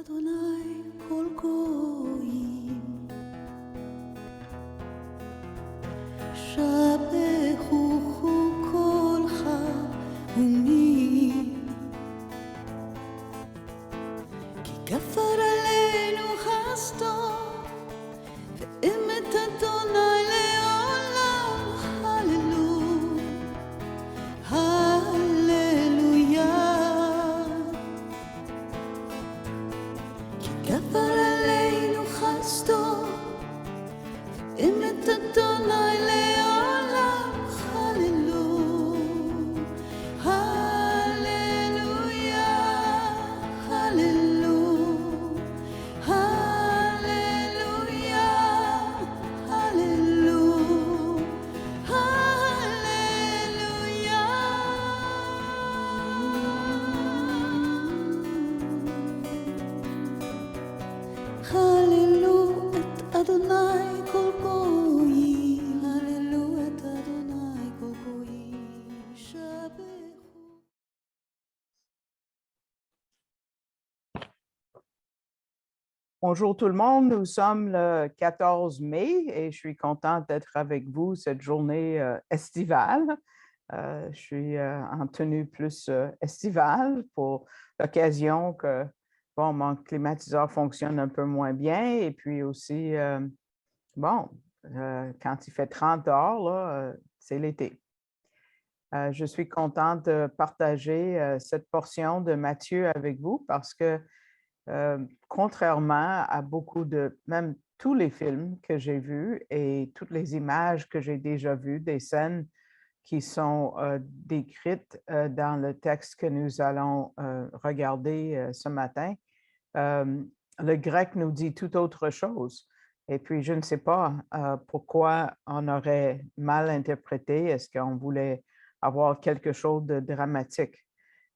Adonai kol goyim shabechuchu kol ha'umim ki kafar aleinu chasto ve'emet Adonai le'olam hallelujah כפר עלינו חסדו, אמת אדוני לעולם, הללויה, הללויה, הללויה, הללויה, הללו את אדוני כל גויים, הללו את אדוני כל גויים, שבחו. Bonjour tout le monde, nous sommes le 14 mai et je suis contente d'être avec vous cette journée estivale. Je suis en tenue plus estivale pour l'occasion que mon climatiseur fonctionne un peu moins bien et puis aussi, quand il fait 30 dehors, là, c'est l'été. Je suis contente de partager cette portion de Matthieu avec vous parce que contrairement à beaucoup même tous les films que j'ai vus et toutes les images que j'ai déjà vues, des scènes qui sont décrites dans le texte que nous allons regarder ce matin, le grec nous dit tout autre chose. Et puis, je ne sais pas pourquoi on aurait mal interprété. Est-ce qu'on voulait avoir quelque chose de dramatique?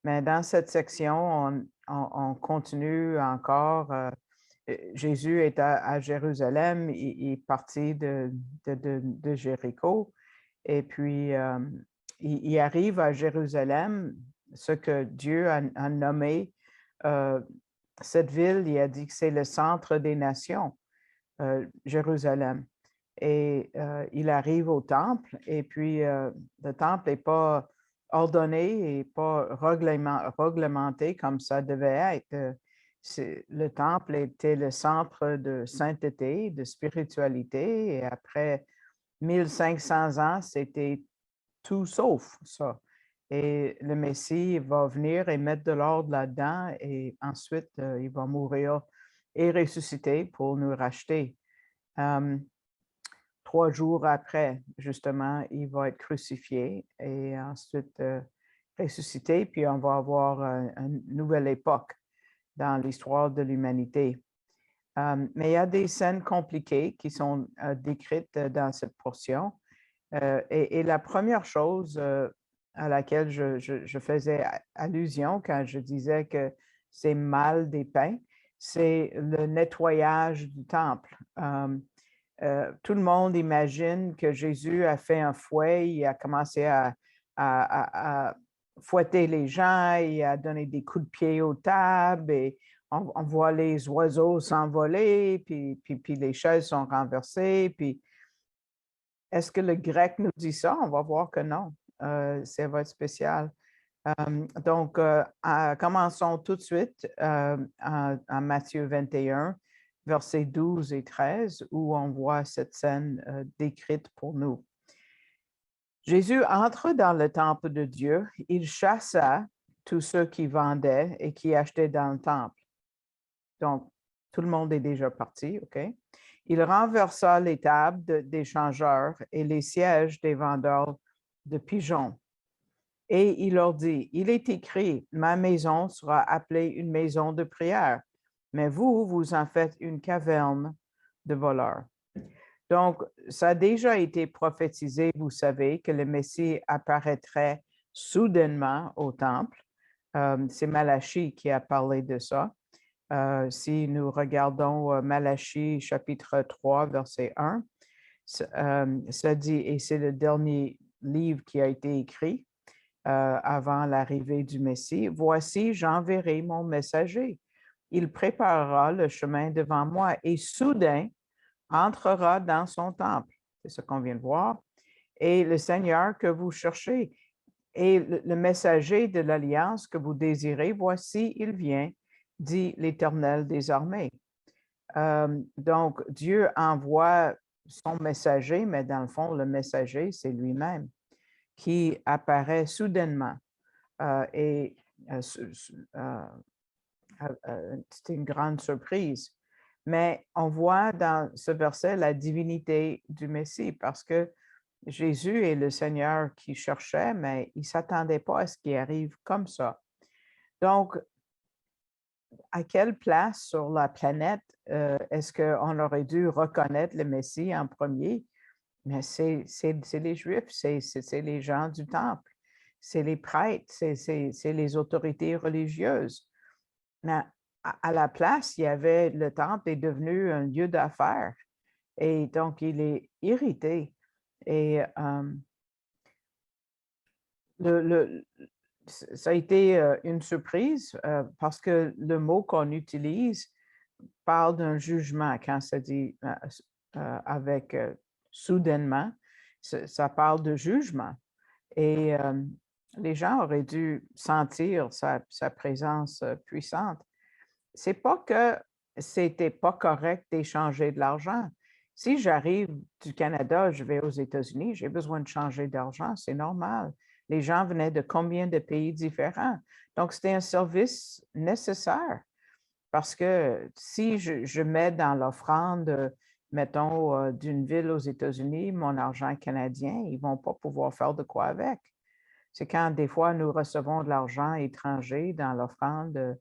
Mais dans cette section, on continue encore. Jésus est à Jérusalem, il est parti de Jéricho, et puis il arrive à Jérusalem, ce que Dieu a nommé cette ville, il a dit que c'est le centre des nations, Jérusalem. Et il arrive au temple, et puis le temple n'est pas ordonné et pas réglementé comme ça devait être. Le temple était le centre de sainteté, de spiritualité, et après 1500 ans, c'était tout sauf ça. Et le Messie va venir et mettre de l'ordre là-dedans, et ensuite, il va mourir et ressusciter pour nous racheter. 3 jours après, justement, il va être crucifié et ensuite ressuscité, puis on va avoir une nouvelle époque dans l'histoire de l'humanité. Mais il y a des scènes compliquées qui sont décrites dans cette portion. Et la première chose à laquelle je faisais allusion quand je disais que c'est mal dépeint, c'est le nettoyage du temple. Tout le monde imagine que Jésus a fait un fouet, il a commencé à fouetter les gens, il a donné des coups de pied aux tables, et on voit les oiseaux s'envoler, puis les chaises sont renversées. Puis est-ce que le grec nous dit ça? On va voir que non. Ça va être spécial. Donc, commençons tout de suite en Matthieu 21, versets 12 et 13, où on voit cette scène décrite pour nous. Jésus entre dans le temple de Dieu. Il chassa tous ceux qui vendaient et qui achetaient dans le temple. Donc, tout le monde est déjà parti, OK? Il renversa les tables des changeurs et les sièges des vendeurs de pigeons. Et il leur dit, il est écrit, ma maison sera appelée une maison de prière, mais vous en faites une caverne de voleurs. Donc, ça a déjà été prophétisé, vous savez, que le Messie apparaîtrait soudainement au temple. C'est Malachie qui a parlé de ça. Si nous regardons Malachie chapitre 3, verset 1, ça dit, et c'est le dernier livre qui a été écrit avant l'arrivée du Messie, « Voici, j'enverrai mon messager il préparera le chemin devant moi et soudain entrera dans son temple. C'est ce qu'on vient de voir. Et le Seigneur que vous cherchez et le messager de l'alliance que vous désirez, voici, il vient, dit l'Éternel des armées. Donc, Dieu envoie son messager, mais dans le fond, le messager, c'est lui-même qui apparaît soudainement. Et c'était une grande surprise. Mais on voit dans ce verset la divinité du Messie parce que Jésus est le Seigneur qui cherchait, mais il ne s'attendait pas à ce qui arrive comme ça. Donc, à quelle place sur la planète est-ce qu'on aurait dû reconnaître le Messie en premier? Mais c'est les Juifs, c'est les gens du temple, c'est les prêtres, c'est les autorités religieuses. Mais à la place, il y avait le temple est devenu un lieu d'affaires et donc il est irrité. Et ça a été une surprise parce que le mot qu'on utilise parle d'un jugement quand ça dit avec soudainement, ça parle de jugement. Et les gens auraient dû sentir sa présence puissante. C'est pas que c'était pas correct d'échanger de l'argent. Si j'arrive du Canada, je vais aux États-Unis, j'ai besoin de changer d'argent, c'est normal. Les gens venaient de combien de pays différents? Donc, c'était un service nécessaire parce que si je mets dans l'offrande, mettons, d'une ville aux États-Unis, mon argent canadien, ils ne vont pas pouvoir faire de quoi avec. C'est quand des fois nous recevons de l'argent étranger dans l'offrande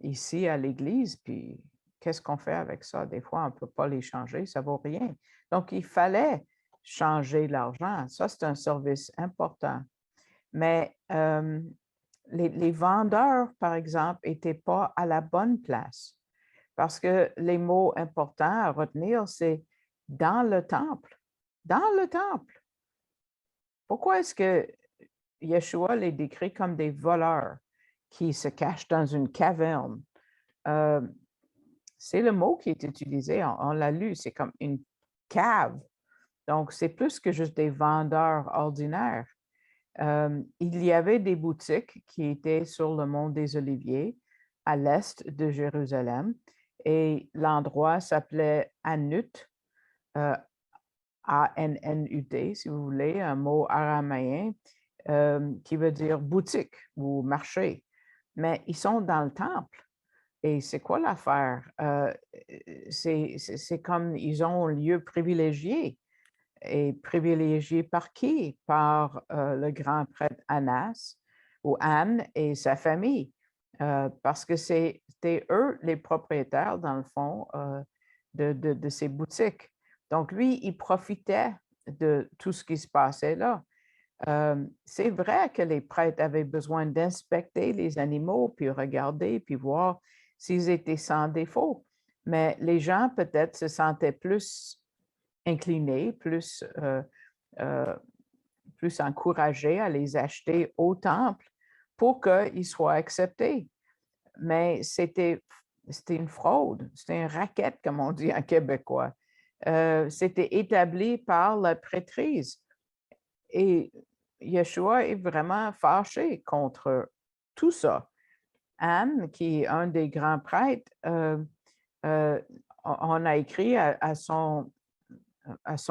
ici à l'Église, puis qu'est-ce qu'on fait avec ça? Des fois, on ne peut pas l'échanger, ça ne vaut rien. Donc, il fallait changer l'argent. Ça, c'est un service important. Mais les vendeurs, par exemple, n'étaient pas à la bonne place parce que les mots importants à retenir, c'est dans le temple. Dans le temple. Pourquoi est-ce que Yeshua les décrit comme des voleurs qui se cachent dans une caverne? C'est le mot qui est utilisé, on l'a lu, c'est comme une cave. Donc, c'est plus que juste des vendeurs ordinaires. Il y avait des boutiques qui étaient sur le mont des Oliviers, à l'est de Jérusalem, et l'endroit s'appelait Anut, A-N-N-U-T, si vous voulez, un mot araméen qui veut dire boutique ou marché. Mais ils sont dans le temple. Et c'est quoi l'affaire? C'est comme ils ont un lieu privilégié. Et privilégié par qui? Par le grand prêtre Annas ou Anne et sa famille. Parce que c'était eux les propriétaires, dans le fond, de ces boutiques. Donc, lui, il profitait de tout ce qui se passait là. C'est vrai que les prêtres avaient besoin d'inspecter les animaux, puis regarder, puis voir s'ils étaient sans défaut. Mais les gens peut-être se sentaient plus inclinés, plus encouragés à les acheter au temple pour qu'ils soient acceptés. Mais c'était une fraude, c'était une raquette, comme on dit en québécois. C'était établi par la prêtrise. Et Yeshua est vraiment fâché contre tout ça. Anne, qui est un des grands prêtres, on a écrit à son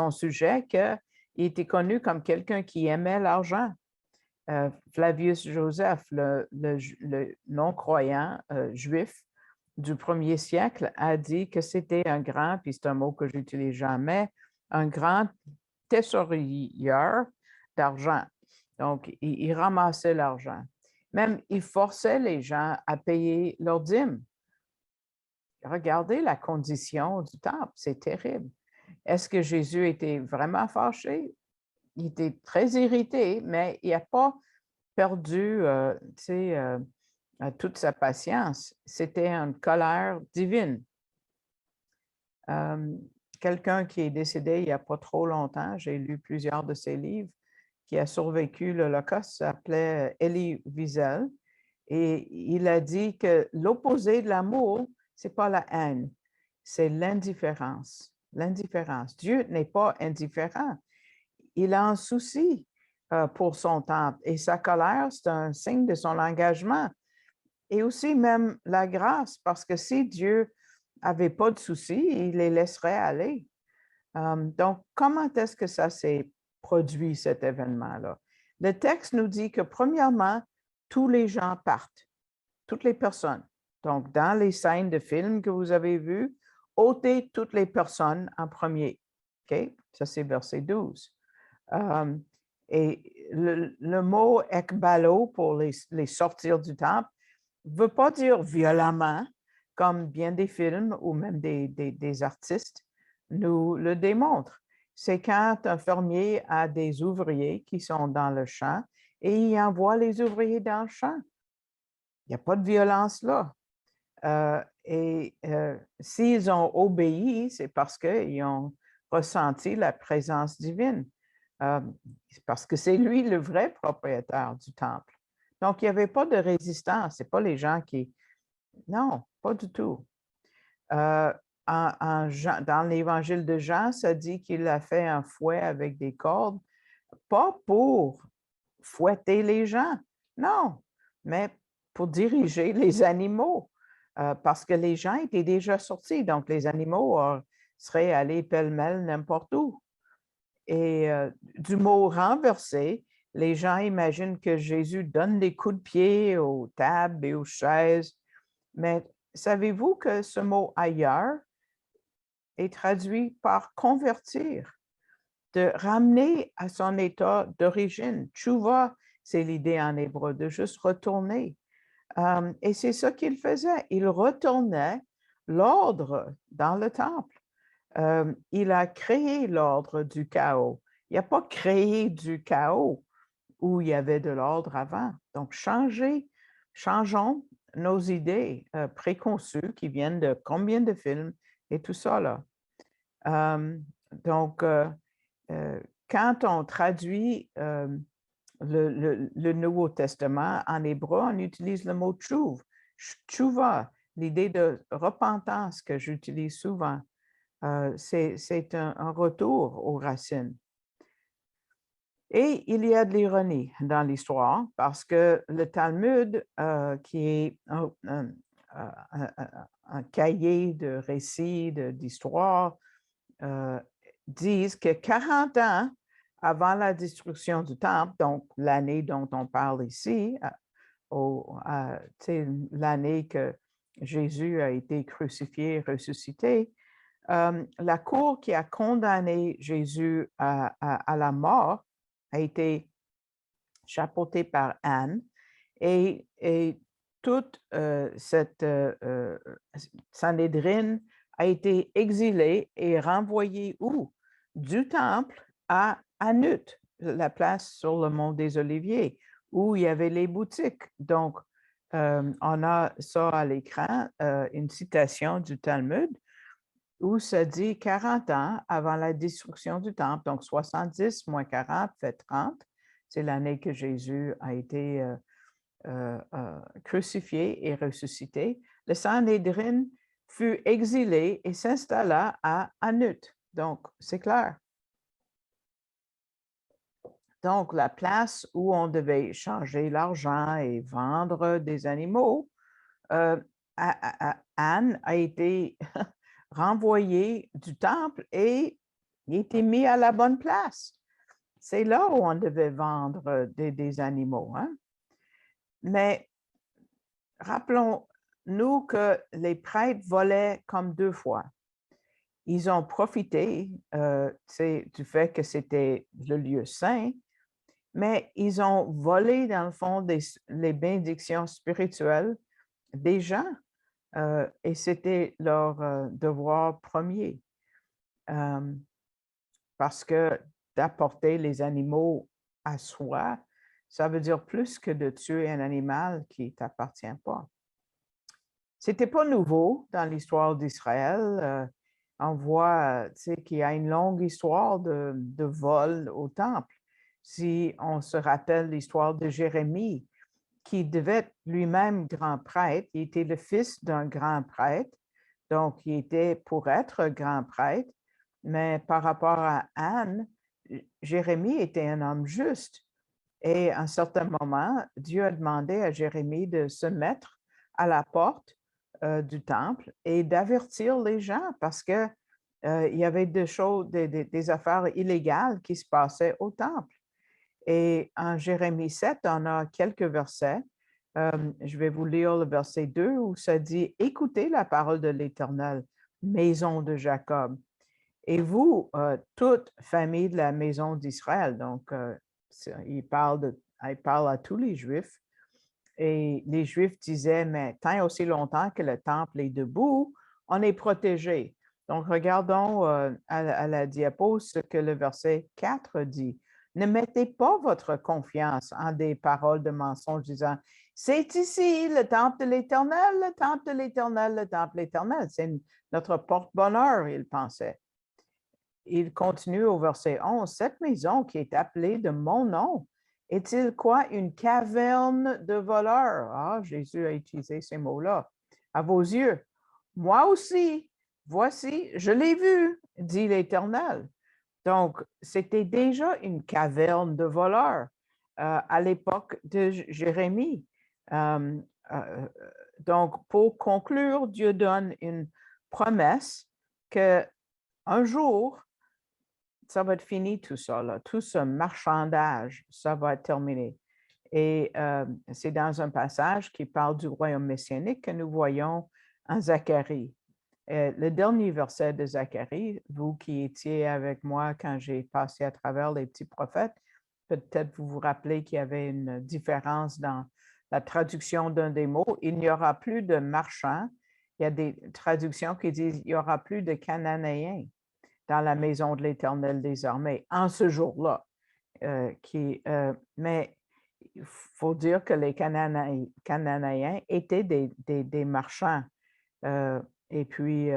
sujet qu'il était connu comme quelqu'un qui aimait l'argent. Flavius Joseph, le non-croyant juif du 1er siècle, a dit que c'était un grand, puis c'est un mot que j'utilise jamais, un grand trésorier d'argent. Donc, il ramassait l'argent. Même, il forçait les gens à payer leurs dîmes. Regardez la condition du temple, c'est terrible. Est-ce que Jésus était vraiment fâché? Il était très irrité, mais il n'a pas perdu toute sa patience. C'était une colère divine. Quelqu'un qui est décédé il n'y a pas trop longtemps, j'ai lu plusieurs de ses livres, qui a survécu l'Holocauste, s'appelait Elie Wiesel, et il a dit que l'opposé de l'amour, c'est pas la haine, c'est l'indifférence. L'indifférence. Dieu n'est pas indifférent. Il a un souci pour son temple et sa colère, c'est un signe de son engagement. Et aussi même la grâce, parce que si Dieu n'avait pas de souci, il les laisserait aller. Donc, comment est-ce que ça s'est produit, cet événement-là? Le texte nous dit que, premièrement, tous les gens partent, toutes les personnes. Donc, dans les scènes de films que vous avez vues, ôtez toutes les personnes en premier. OK? Ça, c'est verset 12. Et le mot ekbalo pour les sortir du temple ne veut pas dire violemment, comme bien des films ou même des artistes nous le démontrent. C'est quand un fermier a des ouvriers qui sont dans le champ et il envoie les ouvriers dans le champ. Il n'y a pas de violence là. S'ils ont obéi, c'est parce qu'ils ont ressenti la présence divine. Parce que c'est lui le vrai propriétaire du temple. Donc, il n'y avait pas de résistance. Ce n'est pas les gens qui... Non, pas du tout. Dans l'évangile de Jean, ça dit qu'il a fait un fouet avec des cordes, pas pour fouetter les gens, non, mais pour diriger les animaux, parce que les gens étaient déjà sortis, donc les animaux seraient allés pêle-mêle n'importe où. Et du mot renversé, les gens imaginent que Jésus donne des coups de pied aux tables et aux chaises, mais savez-vous que ce mot ailleurs est traduit par convertir, de ramener à son état d'origine. Tshuva, c'est l'idée en hébreu, de juste retourner. Et c'est ça qu'il faisait. Il retournait l'ordre dans le temple. Il a créé l'ordre du chaos. Il n'a pas créé du chaos où il y avait de l'ordre avant. Donc, changeons nos idées préconçues qui viennent de combien de films et tout ça, là. Donc, quand on traduit le Nouveau Testament en hébreu, on utilise le mot tchouv, tchouva, l'idée de repentance que j'utilise souvent. C'est un retour aux racines. Et il y a de l'ironie dans l'histoire parce que le Talmud, qui est un cahier de récits, d'histoires, disent que 40 ans avant la destruction du temple, donc l'année dont on parle ici, l'année que Jésus a été crucifié et ressuscité, la cour qui a condamné Jésus à la mort a été chapeautée par Anne et toute cette Sanhédrin a été exilée et renvoyée où? Du temple à Anut, la place sur le mont des Oliviers, où il y avait les boutiques. Donc, on a ça à l'écran, une citation du Talmud, où ça dit 40 ans avant la destruction du temple, donc 70 moins 40 fait 30. C'est l'année que Jésus a été crucifié et ressuscité. Le Sanhédrin fut exilé et s'installa à Anut. Donc, c'est clair. Donc, la place où on devait échanger l'argent et vendre des animaux, Anne a été renvoyé du temple et il a été mis à la bonne place. C'est là où on devait vendre des animaux. Hein? Mais rappelons-nous que les prêtres volaient comme deux fois. Ils ont profité du fait que c'était le lieu saint, mais ils ont volé, dans le fond, les bénédictions spirituelles des gens. Et c'était leur devoir premier. Parce que d'apporter les animaux à soi, ça veut dire plus que de tuer un animal qui ne t'appartient pas. Ce n'était pas nouveau dans l'histoire d'Israël. On voit qu'il y a une longue histoire de vol au temple. Si on se rappelle l'histoire de Jérémie, qui devait être lui-même grand prêtre, il était le fils d'un grand prêtre, Donc, il était pour être grand prêtre, mais par rapport à Anne, Jérémie était un homme juste. Et à un certain moment, Dieu a demandé à Jérémie de se mettre à la porte du temple et d'avertir les gens parce que il y avait des choses, des affaires illégales qui se passaient au temple. Et en Jérémie 7, on a quelques versets. Je vais vous lire le verset 2 où ça dit « Écoutez la parole de l'Éternel, maison de Jacob, et vous, toute famille de la maison d'Israël. » Donc, il parle à tous les Juifs. Et les Juifs disaient, mais tant aussi longtemps que le temple est debout, on est protégé. Donc, regardons à la diapo ce que le verset 4 dit. Ne mettez pas votre confiance en des paroles de mensonge disant, c'est ici le temple de l'Éternel, le temple de l'Éternel, le temple de l'Éternel. C'est notre porte-bonheur, il pensait. Il continue au verset 11, cette maison qui est appelée de mon nom, est-il quoi une caverne de voleurs? Ah, Jésus a utilisé ces mots-là. À vos yeux, moi aussi, voici, je l'ai vu, dit l'Éternel. Donc, c'était déjà une caverne de voleurs à l'époque de Jérémie. Donc, pour conclure, Dieu donne une promesse que un jour, ça va être fini tout ça, là. Tout ce marchandage, ça va être terminé. Et c'est dans un passage qui parle du royaume messianique que nous voyons en Zacharie. Le dernier verset de Zacharie, vous qui étiez avec moi quand j'ai passé à travers les petits prophètes, peut-être vous vous rappelez qu'il y avait une différence dans la traduction d'un des mots. Il n'y aura plus de marchands. Il y a des traductions qui disent il n'y aura plus de Cananéens dans la maison de l'Éternel des armées en ce jour-là. Mais il faut dire que les Cananéens étaient des marchands. Et puis,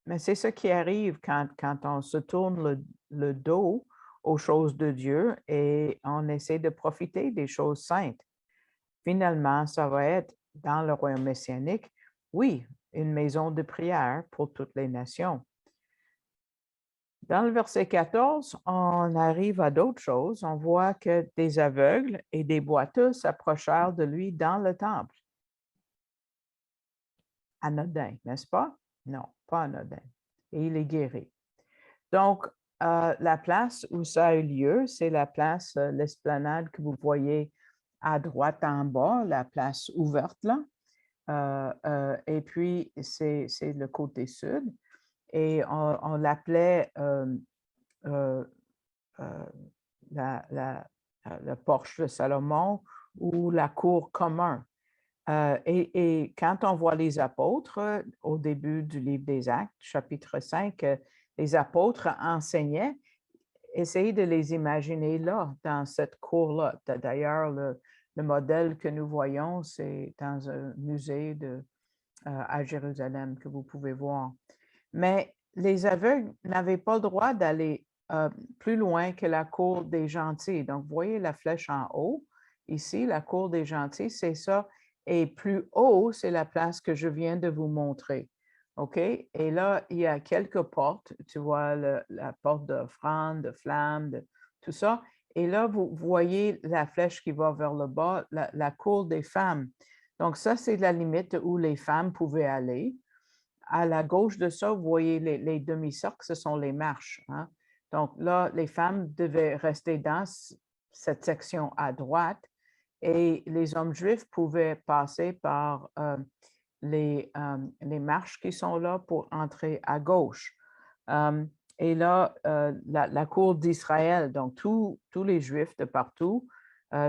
mais c'est ce qui arrive quand on se tourne le dos aux choses de Dieu et on essaie de profiter des choses saintes. Finalement, ça va être dans le royaume messianique, oui, une maison de prière pour toutes les nations. Dans le verset 14, on arrive à d'autres choses. On voit que des aveugles et des boiteux s'approchèrent de lui dans le temple. Anodin, n'est-ce pas? Non, pas anodin. Et il est guéri. Donc, la place où ça a eu lieu, c'est la place, l'esplanade que vous voyez à droite en bas, la place ouverte là. Et puis, c'est le côté sud. Et on l'appelait le porche de Salomon ou la cour commune. Et quand on voit les apôtres au début du livre des Actes, chapitre 5, les apôtres enseignaient, essayez de les imaginer là, dans cette cour-là. D'ailleurs, le modèle que nous voyons, c'est dans un musée à Jérusalem que vous pouvez voir. Mais les aveugles n'avaient pas le droit d'aller plus loin que la cour des gentils. Donc, vous voyez la flèche en haut. Ici, la cour des gentils, c'est ça. Et plus haut, c'est la place que je viens de vous montrer. OK? Et là, il y a quelques portes. Tu vois la porte d'offrande, de flamme, de tout ça. Et là, vous voyez la flèche qui va vers le bas, la cour des femmes. Donc, ça, c'est la limite où les femmes pouvaient aller. À la gauche de ça, vous voyez les demi-cercles, ce sont les marches. Hein? Donc là, les femmes devaient rester dans cette section à droite et les hommes juifs pouvaient passer par les marches qui sont là pour entrer à gauche. Et là, la cour d'Israël, donc tous les Juifs de partout,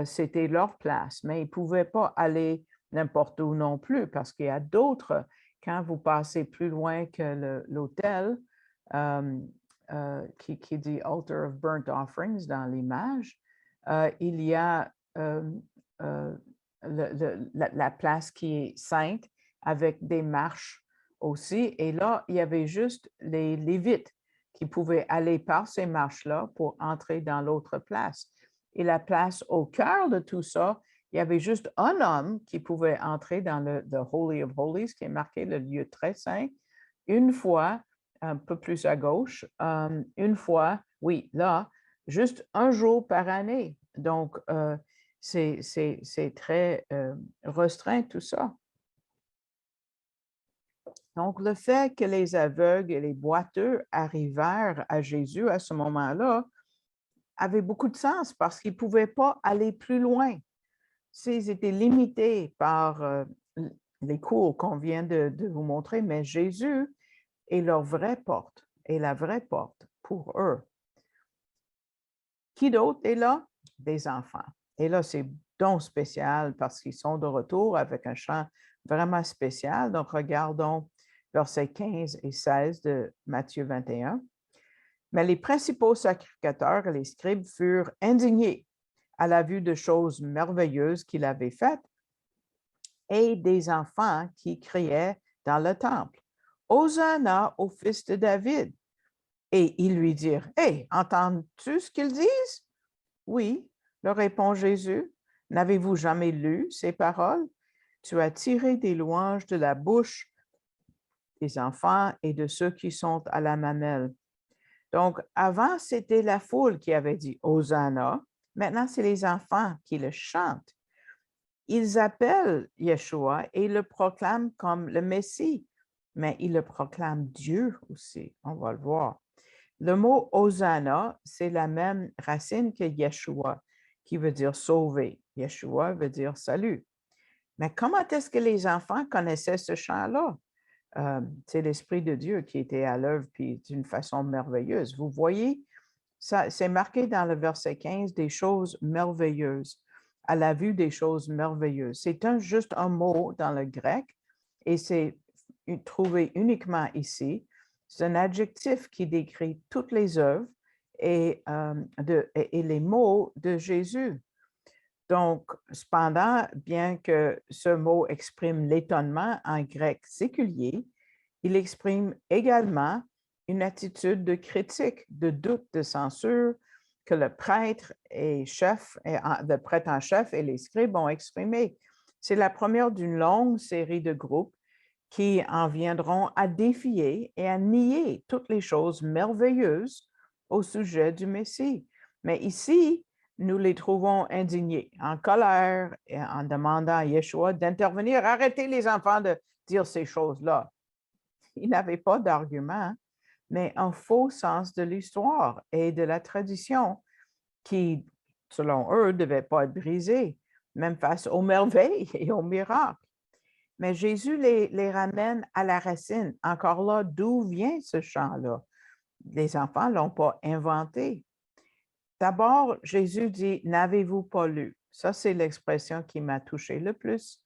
c'était leur place, mais ils ne pouvaient pas aller n'importe où non plus parce qu'il y a d'autres. Quand vous passez plus loin que l'autel, qui dit Altar of Burnt Offerings dans l'image, il y a la place qui est sainte avec des marches aussi. Et là, il y avait juste les Lévites qui pouvaient aller par ces marches-là pour entrer dans l'autre place. Et la place au cœur de tout ça, il y avait juste un homme qui pouvait entrer dans le Holy of Holies, qui est marqué le lieu très saint, une fois, un peu plus à gauche, une fois, oui, là, juste un jour par année. Donc, c'est très restreint tout ça. Donc, le fait que les aveugles et les boiteux arrivèrent à Jésus à ce moment-là avait beaucoup de sens parce qu'ils ne pouvaient pas aller plus loin. Ils étaient limités par les cours qu'on vient de vous montrer, mais Jésus est leur vraie porte, est la vraie porte pour eux. Qui d'autre est là? Des enfants. Et là, c'est donc spécial parce qu'ils sont de retour avec un chant vraiment spécial. Donc, regardons versets 15 et 16 de Matthieu 21. Mais les principaux sacrificateurs et les scribes furent indignés à la vue de choses merveilleuses qu'il avait faites et des enfants qui criaient dans le temple, « Hosanna au fils de David !» Et ils lui dirent, « Hey, entends-tu ce qu'ils disent? » « Oui, leur répond Jésus, « n'avez-vous jamais lu ces paroles? Tu as tiré des louanges de la bouche des enfants et de ceux qui sont à la mamelle. » Donc, avant, c'était la foule qui avait dit « Hosanna ». Maintenant, c'est les enfants qui le chantent. Ils appellent Yeshua et le proclament comme le Messie, mais ils le proclament Dieu aussi, on va le voir. Le mot Hosanna, c'est la même racine que Yeshua, qui veut dire sauver. Yeshua veut dire salut. Mais comment est-ce que les enfants connaissaient ce chant-là? C'est l'Esprit de Dieu qui était à l'œuvre, puis d'une façon merveilleuse. Vous voyez, ça, c'est marqué dans le verset 15, des choses merveilleuses, à la vue des choses merveilleuses. C'est juste un mot dans le grec et c'est trouvé uniquement ici. C'est un adjectif qui décrit toutes les œuvres et les mots de Jésus. Donc, cependant, bien que ce mot exprime l'étonnement en grec séculier, il exprime également une attitude de critique, de doute, de censure que le prêtre en chef et les scribes ont exprimé. C'est la première d'une longue série de groupes qui en viendront à défier et à nier toutes les choses merveilleuses au sujet du Messie. Mais ici, nous les trouvons indignés, en colère, et en demandant à Yeshua d'intervenir. Arrêtez les enfants de dire ces choses-là. Ils n'avaient pas d'argument, mais un faux sens de l'histoire et de la tradition qui, selon eux, ne devait pas être brisé, même face aux merveilles et aux miracles. Mais Jésus les ramène à la racine. Encore là, d'où vient ce chant-là? Les enfants ne l'ont pas inventé. D'abord, Jésus dit, « N'avez-vous pas lu? » Ça, c'est l'expression qui m'a touchée le plus.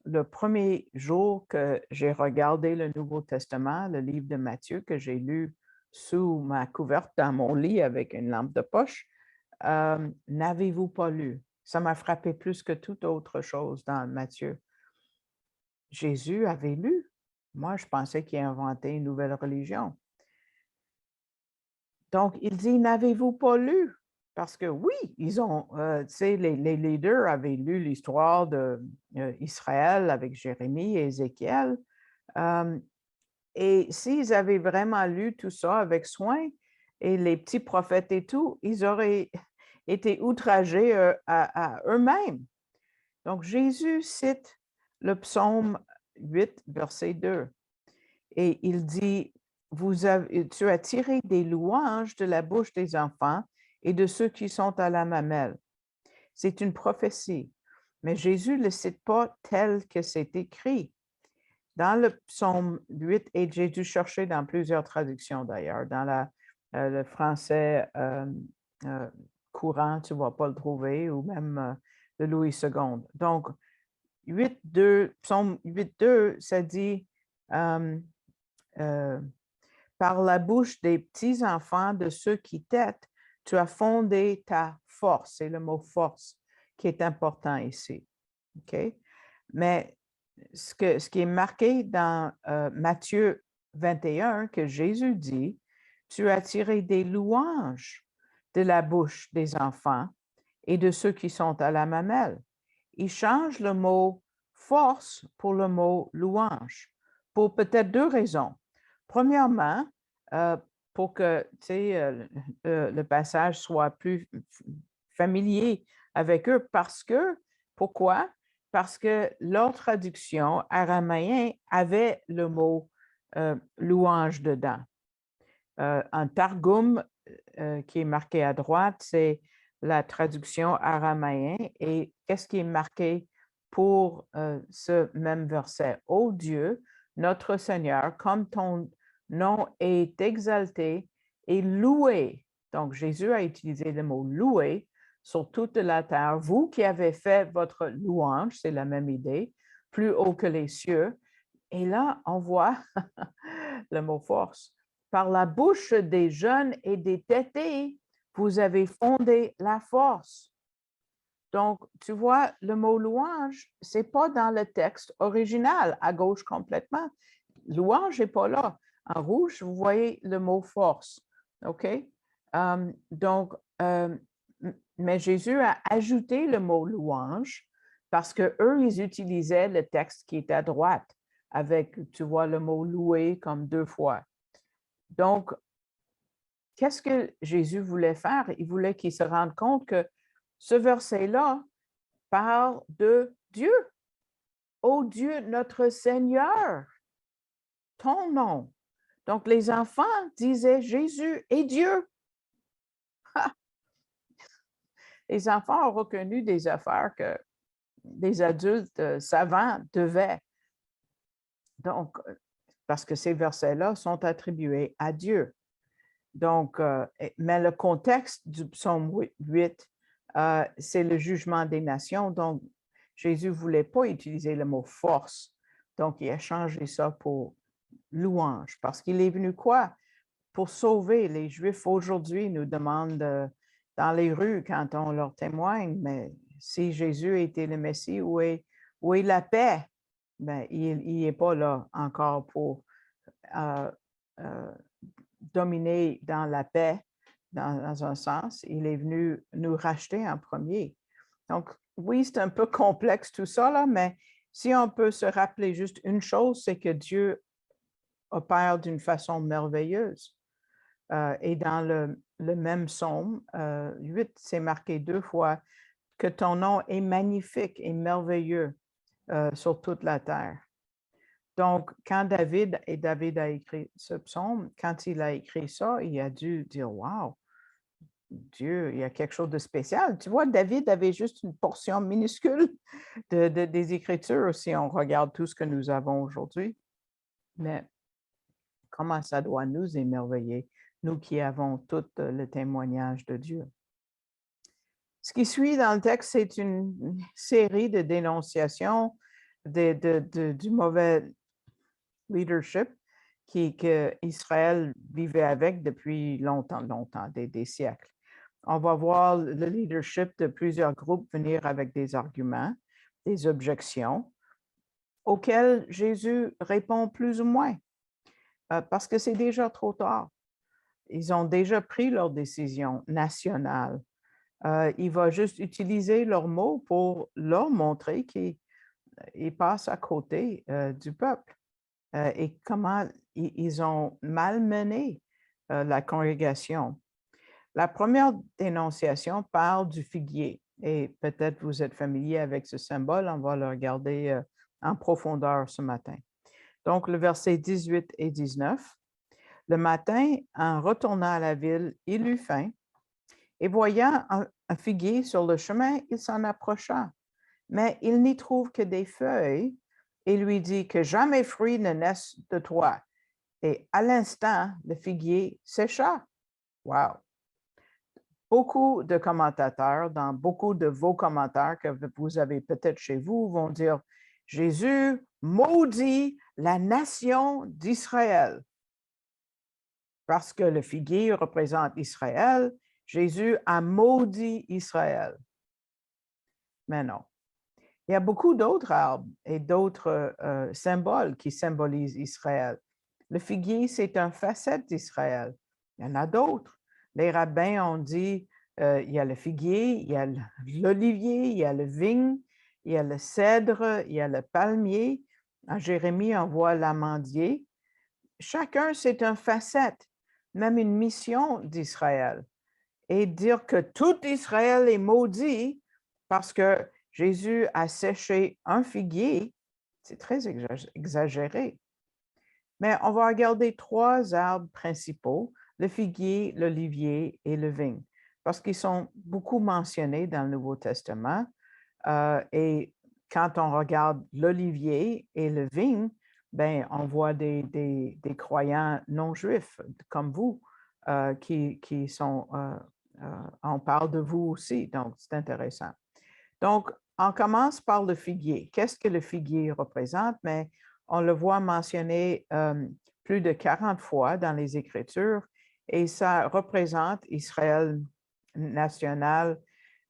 Le premier jour que j'ai regardé le Nouveau Testament, le livre de Matthieu, que j'ai lu sous ma couverte dans mon lit avec une lampe de poche, « N'avez-vous pas lu? » Ça m'a frappé plus que toute autre chose dans Matthieu. Jésus avait lu. Moi, je pensais qu'il a inventé une nouvelle religion. Donc, il dit, n'avez-vous pas lu? Parce que oui, ils ont, tu sais, les leaders avaient lu l'histoire d'Israël avec Jérémie et Ézéchiel. Et s'ils avaient vraiment lu tout ça avec soin, et les petits prophètes et tout, ils auraient été outragés à eux-mêmes. Donc, Jésus cite le psaume 8, verset 2. Et il dit, tu as tiré des louanges de la bouche des enfants et de ceux qui sont à la mamelle. C'est une prophétie, mais Jésus ne le cite pas tel que c'est écrit. Dans le psaume 8, et j'ai dû chercher dans plusieurs traductions d'ailleurs, dans le français courant, tu ne vas pas le trouver, ou même de Louis II. Donc, psaume 8.2, ça dit par la bouche des petits-enfants de ceux qui t'aident, tu as fondé ta force. C'est le mot force qui est important ici. OK? Mais ce qui est marqué dans Matthieu 21, que Jésus dit, tu as tiré des louanges de la bouche des enfants et de ceux qui sont à la mamelle. il change le mot force pour le mot louange, pour peut-être deux raisons. Premièrement, pour que le passage soit plus familier avec eux, pourquoi? Parce que leur traduction araméen avait le mot louange dedans. Un Targum qui est marqué à droite, c'est la traduction araméenne. Et qu'est-ce qui est marqué pour ce même verset? Ô Dieu, notre Seigneur, comme ton nom est exalté et loué. Donc, Jésus a utilisé le mot loué sur toute la terre. Vous qui avez fait votre louange, c'est la même idée, plus haut que les cieux. Et là, on voit le mot force. Par la bouche des jeunes et des tétés, vous avez fondé la force. Donc, tu vois, le mot louange, ce n'est pas dans le texte original, à gauche complètement. Louange n'est pas là. En rouge, vous voyez le mot force. OK? Donc, mais Jésus a ajouté le mot louange parce qu'eux, ils utilisaient le texte qui est à droite avec, tu vois, le mot louer comme deux fois. Donc, qu'est-ce que Jésus voulait faire? Il voulait qu'ils se rendent compte que ce verset-là parle de Dieu. Ô Dieu, notre Seigneur, ton nom. Donc, les enfants disaient Jésus est Dieu. Les enfants ont reconnu des affaires que des adultes savants devaient. Donc, parce que ces versets-là sont attribués à Dieu. Donc, mais le contexte du psaume 8, c'est le jugement des nations. Donc, Jésus ne voulait pas utiliser le mot force. Donc, il a changé ça pour louange. Parce qu'il est venu quoi? Pour sauver. Les Juifs aujourd'hui nous demandent dans les rues quand on leur témoigne, mais si Jésus était le Messie, où est la paix? Ben, il n'est pas là encore pour dominer dans la paix, dans un sens. Il est venu nous racheter en premier. Donc, oui, c'est un peu complexe tout ça, là, mais si on peut se rappeler juste une chose, c'est que Dieu opère d'une façon merveilleuse. Et dans le même psaume, 8, c'est marqué deux fois que ton nom est magnifique et merveilleux sur toute la terre. Donc, quand David a écrit ce psaume, quand il a écrit ça, il a dû dire, wow, Dieu, il y a quelque chose de spécial. Tu vois, David avait juste une portion minuscule des Écritures si on regarde tout ce que nous avons aujourd'hui. Mais comment ça doit nous émerveiller, nous qui avons tout le témoignage de Dieu. Ce qui suit dans le texte, c'est une série de dénonciations du mauvais leadership qu'Israël vivait avec depuis longtemps, des siècles. On va voir le leadership de plusieurs groupes venir avec des arguments, des objections, auxquelles Jésus répond plus ou moins, parce que c'est déjà trop tard. Ils ont déjà pris leur décision nationale. Il va juste utiliser leurs mots pour leur montrer qu'ils passent à côté du peuple et comment ils ont malmené la congrégation. La première dénonciation parle du figuier et peut-être vous êtes familier avec ce symbole, on va le regarder en profondeur ce matin. Donc, le verset 18 et 19. Le matin, en retournant à la ville, il eut faim et voyant un figuier sur le chemin, il s'en approcha. Mais il n'y trouve que des feuilles et lui dit que jamais fruit ne naisse de toi. Et à l'instant, le figuier sécha. Wow! Beaucoup de commentateurs, dans beaucoup de vos commentaires que vous avez peut-être chez vous, vont dire « Jésus maudit la nation d'Israël ». Parce que le figuier représente Israël, Jésus a maudit Israël. Mais non. Il y a beaucoup d'autres arbres et d'autres symboles qui symbolisent Israël. Le figuier, c'est une facette d'Israël. Il y en a d'autres. Les rabbins ont dit, il y a le figuier, il y a l'olivier, il y a le vigne, il y a le cèdre, il y a le palmier. En Jérémie, on voit l'amandier. Chacun, c'est une facette, même une mission d'Israël. Et dire que tout Israël est maudit parce que Jésus a séché un figuier, c'est très exagéré. Mais on va regarder 3 arbres principaux, le figuier, l'olivier et le vigne, parce qu'ils sont beaucoup mentionnés dans le Nouveau Testament. Et quand on regarde l'olivier et le vigne, ben, on voit des croyants non juifs comme vous qui sont, on parle de vous aussi, donc c'est intéressant. Donc, on commence par le figuier. Qu'est-ce que le figuier représente? Mais on le voit mentionné plus de 40 fois dans les Écritures et ça représente Israël national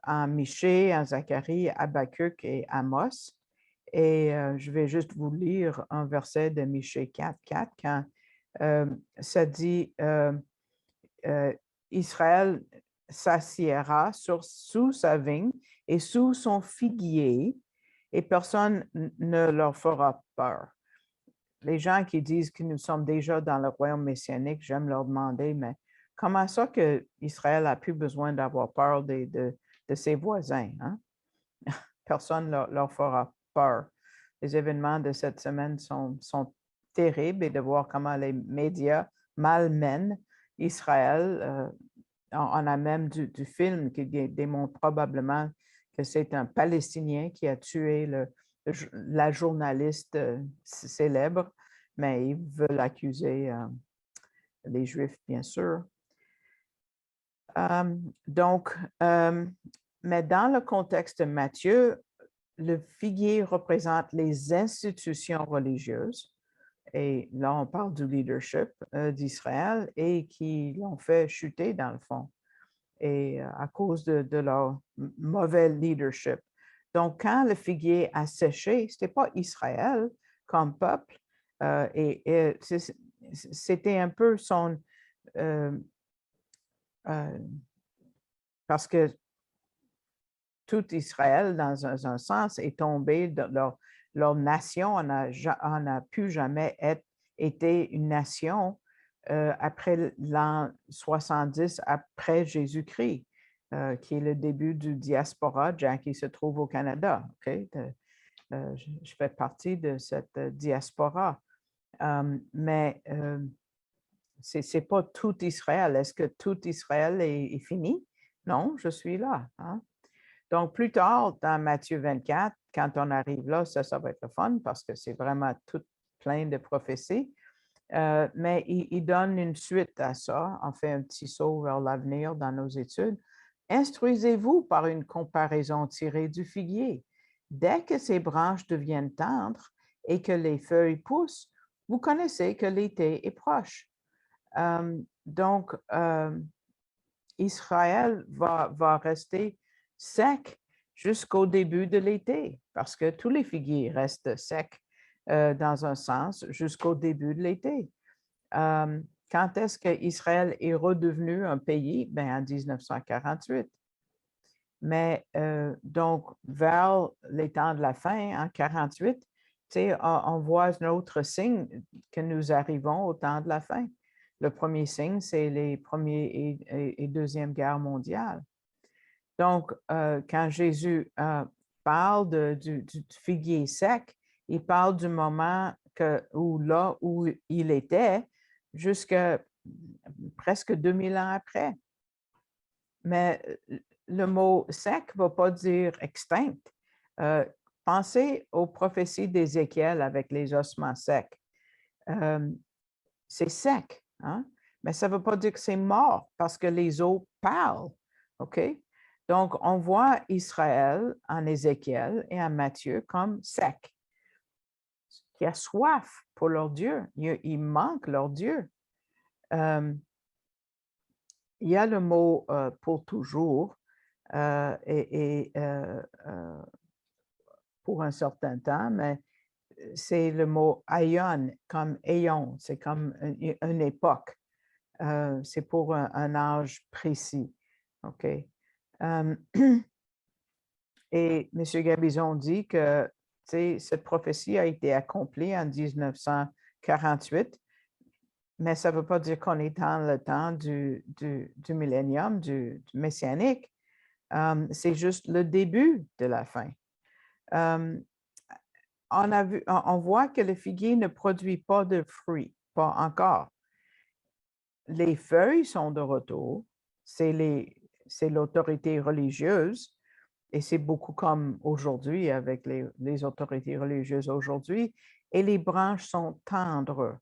en Michée, en Zacharie, Habakkuk et Amos. Et je vais juste vous lire un verset de Michée 4:4 quand ça dit Israël s'assiera sous sa vigne et sous son figuier, et personne ne leur fera peur. Les gens qui disent que nous sommes déjà dans le royaume messianique, j'aime leur demander, mais comment ça que Israël a plus besoin d'avoir peur de ses voisins? Hein? Personne ne leur fera peur. Les événements de cette semaine sont terribles et de voir comment les médias malmènent Israël. On a même du film qui démontre probablement que c'est un Palestinien qui a tué la journaliste célèbre, mais ils veulent accuser les Juifs, bien sûr. Donc, mais dans le contexte de Matthieu, le figuier représente les institutions religieuses. Et là, on parle du leadership d'Israël et qui l'ont fait chuter dans le fond et à cause de leur mauvais leadership. Donc, quand le figuier a séché, ce n'était pas Israël comme peuple, et c'était un peu son... parce que tout Israël, dans un sens, est tombé de leur nation. n'a plus jamais été une nation après l'an 70 après Jésus-Christ, qui est le début du diaspora, qui se trouve au Canada. Okay? Je fais partie de cette diaspora. Mais ce n'est pas tout Israël. Est-ce que tout Israël est fini? Non, je suis là. Hein? Donc, plus tard, dans Matthieu 24, quand on arrive là, ça va être le fun parce que c'est vraiment tout plein de prophéties. Mais il donne une suite à ça. On fait un petit saut vers l'avenir dans nos études. Instruisez-vous par une comparaison tirée du figuier. Dès que ses branches deviennent tendres et que les feuilles poussent, vous connaissez que l'été est proche. Donc, Israël va rester sec jusqu'au début de l'été, parce que tous les figuiers restent secs dans un sens jusqu'au début de l'été. Quand est-ce qu'Israël est redevenu un pays? Ben, en 1948. Mais donc, vers les temps de la fin, en 1948, on voit un autre signe que nous arrivons au temps de la fin. Le premier signe, c'est les Premières et Deuxième Guerres mondiales. Donc, quand Jésus parle du figuier sec, il parle du moment où il était jusqu'à presque 2000 ans après. Mais le mot sec ne va pas dire extinct. Pensez aux prophéties d'Ézéchiel avec les ossements secs. C'est sec, hein? Mais ça ne veut pas dire que c'est mort parce que les os parlent. OK? Donc, on voit Israël en Ézéchiel et en Matthieu comme sec, qui a soif pour leur Dieu. Il manque leur Dieu. Il y a le mot pour toujours et pour un certain temps, mais c'est le mot aion, comme éon, c'est comme une époque. C'est pour un âge précis. OK? Et M. Gabizon dit que cette prophétie a été accomplie en 1948, mais ça ne veut pas dire qu'on est dans le temps du millénium, du messianique. C'est juste le début de la fin. On voit que le figuier ne produit pas de fruits, pas encore. Les feuilles sont de retour, c'est l'autorité religieuse, et c'est beaucoup comme aujourd'hui avec les autorités religieuses aujourd'hui, et les branches sont tendres.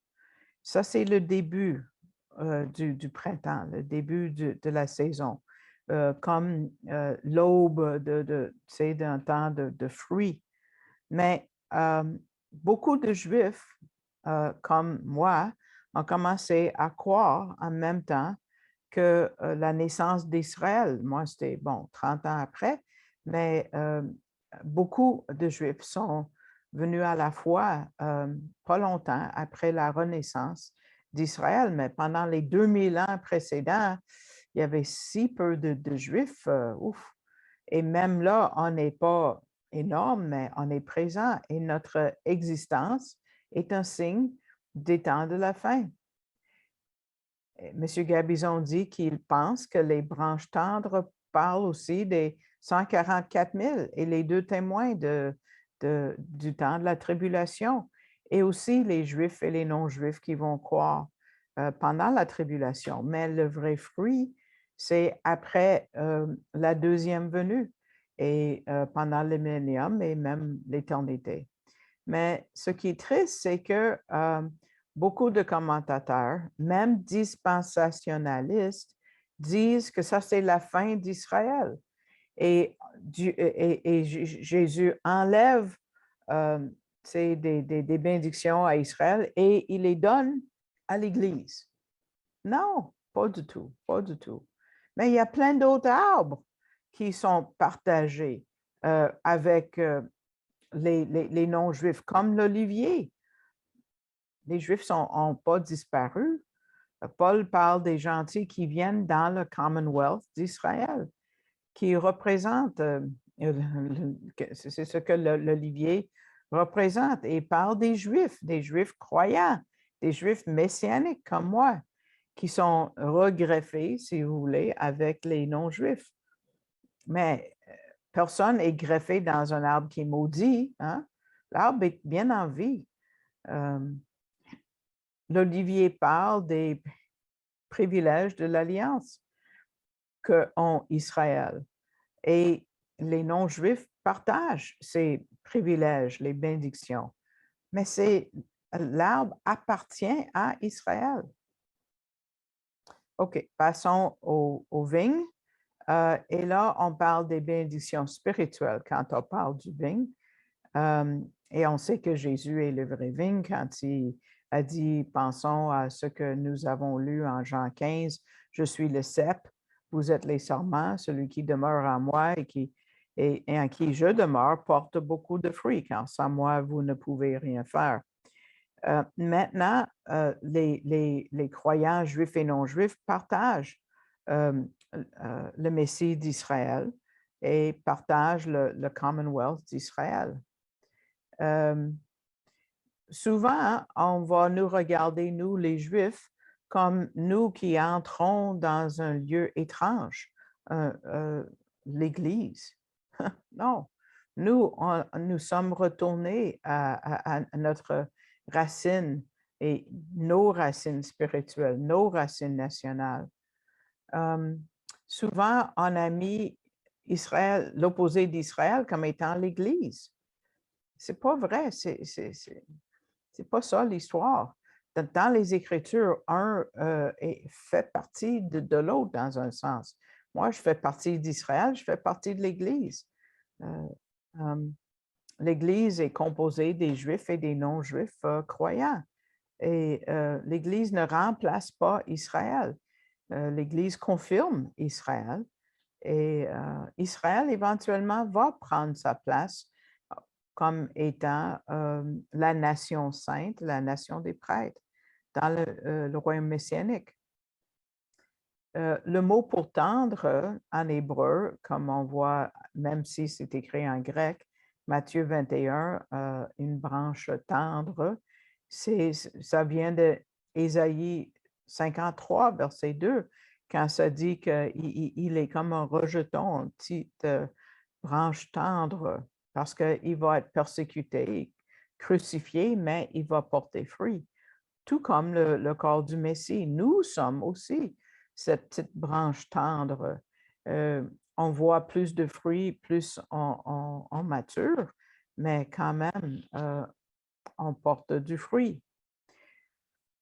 Ça, c'est le début du printemps, le début de la saison, comme l'aube d'un temps de fruits. Mais beaucoup de Juifs, comme moi, ont commencé à croire en même temps que la naissance d'Israël. Moi, c'était, 30 ans après, mais beaucoup de Juifs sont venus à la foi pas longtemps après la renaissance d'Israël, mais pendant les 2000 ans précédents, il y avait si peu de Juifs, ouf. Et même là, on n'est pas énorme, mais on est présent et notre existence est un signe des temps de la fin. M. Gabizon dit qu'il pense que les branches tendres parlent aussi des 144 000 et les deux témoins du temps de la tribulation, et aussi les Juifs et les non-Juifs qui vont croire pendant la tribulation. Mais le vrai fruit, c'est après la deuxième venue et pendant le millénium et même l'éternité. Mais ce qui est triste, c'est que beaucoup de commentateurs, même dispensationalistes, disent que ça, c'est la fin d'Israël. Et Jésus enlève des bénédictions à Israël et il les donne à l'Église. Non, pas du tout, pas du tout. Mais il y a plein d'autres arbres qui sont partagés avec les non-juifs, comme l'olivier. Les Juifs n'ont pas disparu. Paul parle des gentils qui viennent dans le Commonwealth d'Israël, qui représentent, c'est ce que l'olivier représente, et parle des Juifs croyants, des Juifs messianiques comme moi, qui sont regreffés, si vous voulez, avec les non-Juifs. Mais personne n'est greffé dans un arbre qui est maudit. Hein? L'arbre est bien en vie. L'olivier parle des privilèges de l'Alliance qu'ont Israël. Et les non-juifs partagent ces privilèges, les bénédictions. Mais l'arbre appartient à Israël. OK, passons aux vignes. Et là, on parle des bénédictions spirituelles quand on parle du vigne. Et on sait que Jésus est le vrai vigne quand il a dit, pensons à ce que nous avons lu en Jean 15, « Je suis le cep, vous êtes les sarments, celui qui demeure en moi et en qui je demeure porte beaucoup de fruits, car sans moi, vous ne pouvez rien faire. » Maintenant, les croyants juifs et non-juifs partagent le Messie d'Israël et partagent le Commonwealth d'Israël. Souvent, on va nous regarder, nous les Juifs, comme nous qui entrons dans un lieu étrange, l'Église. Non, nous sommes retournés à notre racine et nos racines spirituelles, nos racines nationales. Souvent, on a mis Israël, l'opposé d'Israël comme étant l'Église. C'est pas vrai, c'est pas ça l'histoire. Dans les Écritures, un fait partie de l'autre dans un sens. Moi, je fais partie d'Israël, je fais partie de l'Église. L'Église est composée des Juifs et des non-Juifs croyants. Et l'Église ne remplace pas Israël. L'Église confirme Israël. Et Israël, éventuellement, va prendre sa place comme étant la nation sainte, la nation des prêtres, dans le royaume messianique. Le mot pour tendre en hébreu, comme on voit, même si c'est écrit en grec, Matthieu 21, une branche tendre, ça vient de Ésaïe 53, verset 2, quand ça dit qu'il est comme un rejeton, une petite branche tendre, parce qu'il va être persécuté, crucifié, mais il va porter fruit. Tout comme le corps du Messie, nous sommes aussi cette petite branche tendre. On voit plus de fruits, plus on mature, mais quand même, on porte du fruit.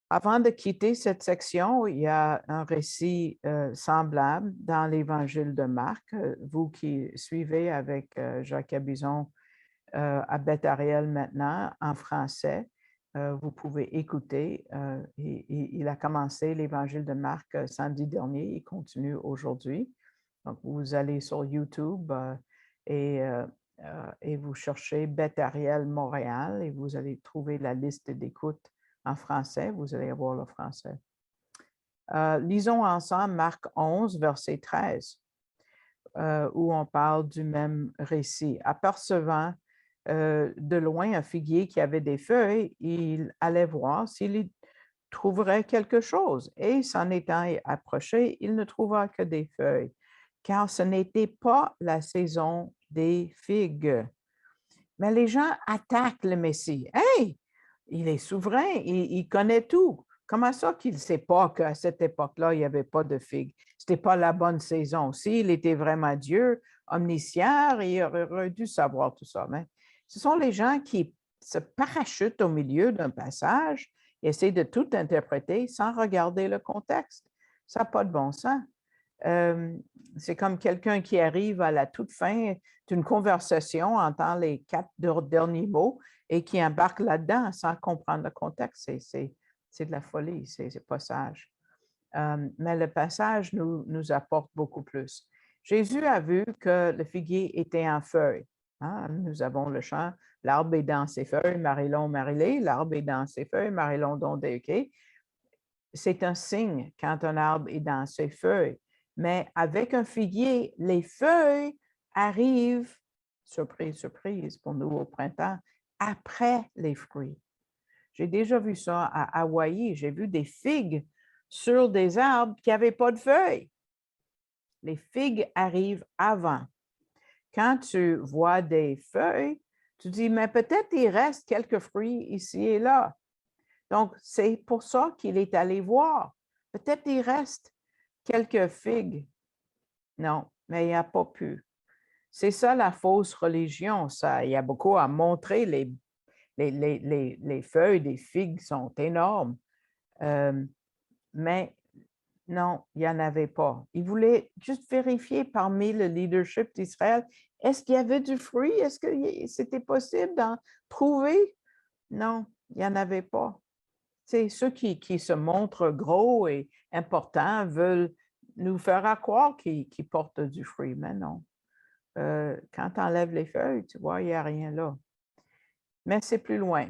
Avant de quitter cette section, il y a un récit semblable dans l'Évangile de Marc. Vous qui suivez avec Jacques Abison à Beth-Ariel maintenant en français, vous pouvez écouter. Il a commencé l'Évangile de Marc samedi dernier, il continue aujourd'hui. Donc, vous allez sur YouTube et vous cherchez Beth-Ariel Montréal et vous allez trouver la liste d'écoute en français. Vous allez avoir le français. Lisons ensemble Marc 11, verset 13, où on parle du même récit. Apercevant de loin un figuier qui avait des feuilles, il allait voir s'il y trouverait quelque chose. Et s'en étant approché, il ne trouva que des feuilles, car ce n'était pas la saison des figues. Mais les gens attaquent le Messie. Hey, il est souverain, il connaît tout. Comment ça qu'il ne sait pas qu'à cette époque-là, il n'y avait pas de figues? Ce n'était pas la bonne saison. S'il était vraiment Dieu, omniscient, il aurait dû savoir tout ça. Mais ce sont les gens qui se parachutent au milieu d'un passage et essaient de tout interpréter sans regarder le contexte. Ça n'a pas de bon sens. C'est comme quelqu'un qui arrive à la toute fin d'une conversation, entend les 4 derniers mots et qui embarque là-dedans sans comprendre le contexte. C'est de la folie, c'est pas sage. Mais le passage nous apporte beaucoup plus. Jésus a vu que le figuier était en feuilles. Hein? Nous avons le chant, l'arbre est dans ses feuilles, Marilon, Marilé, l'arbre est dans ses feuilles, Marilon, Dondé, c'est un signe quand un arbre est dans ses feuilles. Mais avec un figuier, les feuilles arrivent, surprise, surprise pour nous au printemps, après les fruits. J'ai déjà vu ça à Hawaï. J'ai vu des figues sur des arbres qui n'avaient pas de feuilles. Les figues arrivent avant. Quand tu vois des feuilles, tu dis, mais peut-être il reste quelques fruits ici et là. Donc, c'est pour ça qu'il est allé voir. Peut-être il reste quelques figues. Non, mais il n'y a pas pu. C'est ça la fausse religion. Ça, il y a beaucoup à montrer. Les feuilles des figues sont énormes. Mais non, il n'y en avait pas. Il voulait juste vérifier parmi le leadership d'Israël, est-ce qu'il y avait du fruit? Est-ce que c'était possible d'en trouver? Non, il n'y en avait pas. C'est ceux qui se montrent gros et importants veulent nous faire croire qu'ils portent du fruit, mais non. Quand tu enlèves les feuilles, tu vois, il n'y a rien là. Mais c'est plus loin.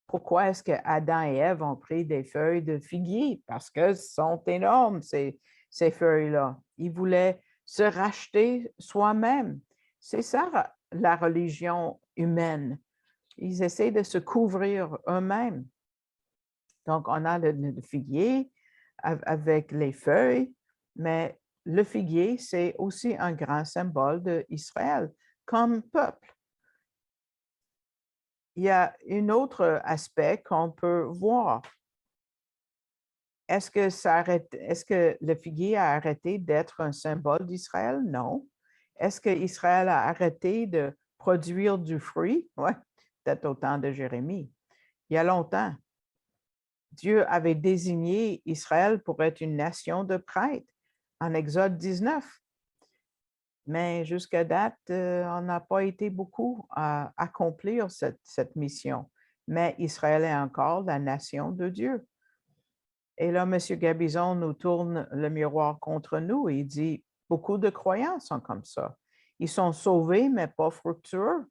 Pourquoi est-ce que Adam et Ève ont pris des feuilles de figuier? Parce que ce sont énormes, ces feuilles-là. Ils voulaient se racheter soi-même. C'est ça la religion humaine. Ils essaient de se couvrir eux-mêmes. Donc, on a le figuier avec les feuilles, mais le figuier, c'est aussi un grand symbole d'Israël comme peuple. Il y a un autre aspect qu'on peut voir. Est-ce que le figuier a arrêté d'être un symbole d'Israël? Non. Est-ce qu'Israël a arrêté de produire du fruit? Oui, peut-être au temps de Jérémie. Il y a longtemps. Dieu avait désigné Israël pour être une nation de prêtres en Exode 19. Mais jusqu'à date, on n'a pas été beaucoup à accomplir cette mission. Mais Israël est encore la nation de Dieu. Et là, M. Gabizon nous tourne le miroir contre nous et il dit, beaucoup de croyants sont comme ça. Ils sont sauvés, mais pas fructueux.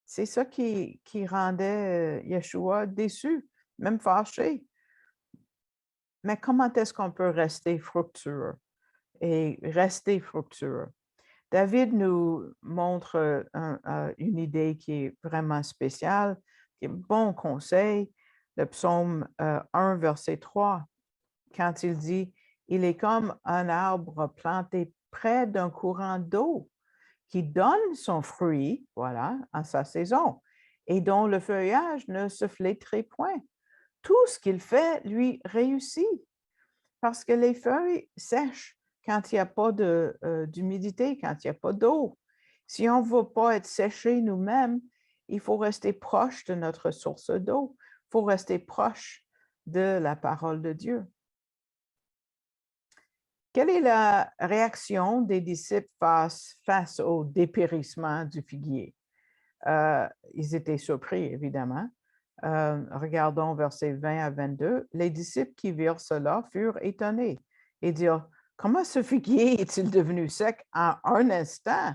C'est ça qui rendait Yeshua déçu, même fâché. Mais comment est-ce qu'on peut rester fructueux et rester fructueux? David nous montre une idée qui est vraiment spéciale, qui est un bon conseil. Le psaume 1, verset 3, quand il dit, il est comme un arbre planté près d'un courant d'eau qui donne son fruit, voilà, en sa saison, et dont le feuillage ne se flétrit point. Tout ce qu'il fait lui réussit parce que les feuilles sèchent quand il n'y a pas d'humidité, quand il n'y a pas d'eau. Si on ne veut pas être séché nous-mêmes, il faut rester proche de notre source d'eau. Il faut rester proche de la parole de Dieu. Quelle est la réaction des disciples face au dépérissement du figuier? Ils étaient surpris, évidemment. Regardons versets 20 à 22. Les disciples qui virent cela furent étonnés et dirent, comment ce figuier est-il devenu sec en un instant?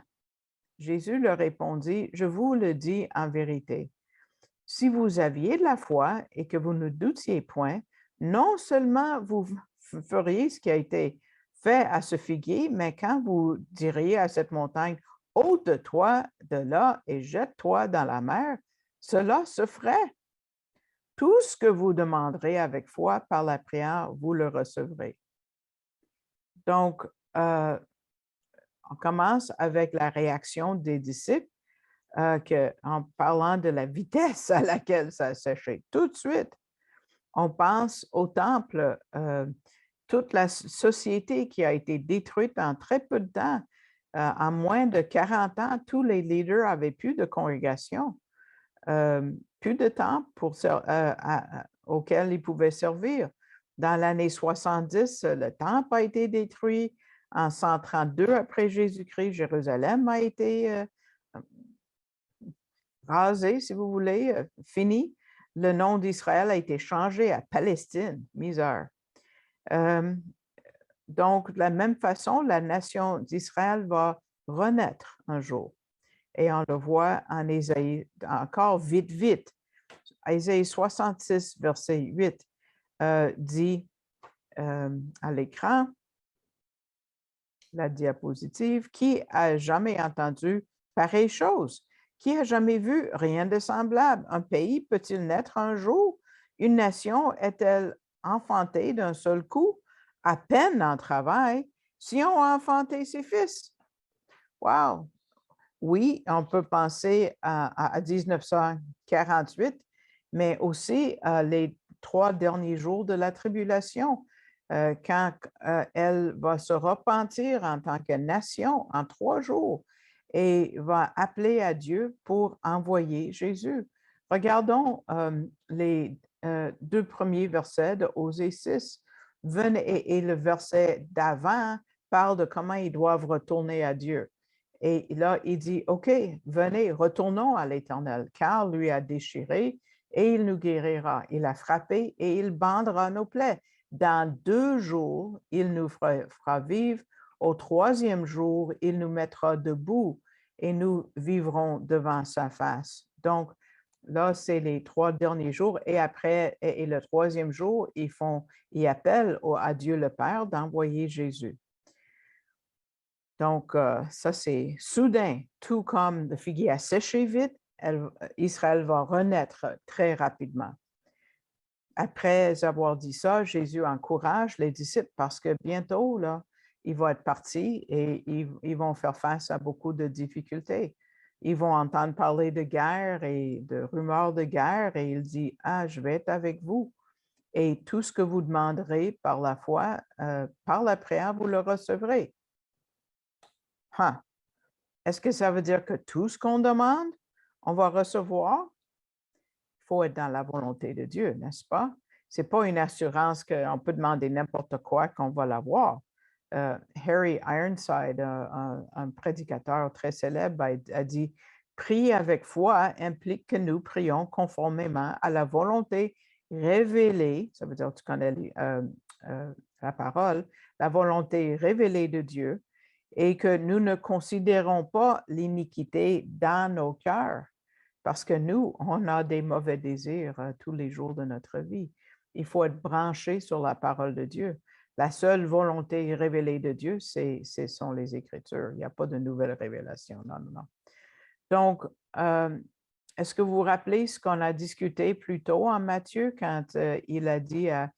Jésus leur répondit, je vous le dis en vérité, si vous aviez de la foi et que vous ne doutiez point, non seulement vous feriez ce qui a été fait à ce figuier, mais quand vous diriez à cette montagne, ôte-toi de là et jette-toi dans la mer, cela se ferait. Tout ce que vous demanderez avec foi par la prière, vous le recevrez. Donc, on commence avec la réaction des disciples en parlant de la vitesse à laquelle ça a séché. Tout de suite, on pense au temple, toute la société qui a été détruite en très peu de temps. En moins de 40 ans, tous les leaders avaient plus de congrégation, plus de temple auquel ils pouvaient servir. Dans l'année 70, le temple a été détruit. En 132 après Jésus-Christ, Jérusalem a été rasé, si vous voulez, fini. Le nom d'Israël a été changé à Palestine, misère. Donc, de la même façon, la nation d'Israël va renaître un jour. Et on le voit en Ésaïe, encore vite, vite. Ésaïe 66, verset 8, dit à l'écran, la diapositive, qui a jamais entendu pareille chose? Qui a jamais vu rien de semblable? Un pays peut-il naître un jour? Une nation est-elle enfantée d'un seul coup? À peine en travail, si on a enfanté ses fils. Wow! Oui, on peut penser à 1948, mais aussi les 3 derniers jours de la tribulation, quand elle va se repentir en tant que nation en 3 jours et va appeler à Dieu pour envoyer Jésus. Regardons les 2 premiers versets de Osée 6. Et le verset d'avant parle de comment ils doivent retourner à Dieu. Et là, il dit, OK, venez, retournons à l'Éternel, car lui a déchiré et il nous guérira. Il a frappé et il bandera nos plaies. Dans 2 jours, il nous fera vivre. Au 3e jour, il nous mettra debout et nous vivrons devant sa face. Donc, là, c'est les 3 derniers jours. Et après, et le 3e jour, ils appellent à Dieu le Père d'envoyer Jésus. Donc, ça, c'est soudain, tout comme le figuier a séché vite, Israël va renaître très rapidement. Après avoir dit ça, Jésus encourage les disciples parce que bientôt, là, ils vont être partis et ils vont faire face à beaucoup de difficultés. Ils vont entendre parler de guerre et de rumeurs de guerre et il dit, ah, je vais être avec vous. Et tout ce que vous demanderez par la foi, par la prière, vous le recevrez. Huh. Est-ce que ça veut dire que tout ce qu'on demande, on va recevoir? Il faut être dans la volonté de Dieu, n'est-ce pas? Ce n'est pas une assurance qu'on peut demander n'importe quoi qu'on va l'avoir. Harry Ironside, un prédicateur très célèbre, a dit « Prier avec foi implique que nous prions conformément à la volonté révélée », ça veut dire tu connais la parole, la volonté révélée de Dieu, et que nous ne considérons pas l'iniquité dans nos cœurs, parce que nous, on a des mauvais désirs tous les jours de notre vie. il faut être branché sur la parole de Dieu. La seule volonté révélée de Dieu, ce sont les Écritures. Il n'y a pas de nouvelles révélations. Non, non, non. Donc, est-ce que vous vous rappelez ce qu'on a discuté plus tôt en Matthieu quand il a dit à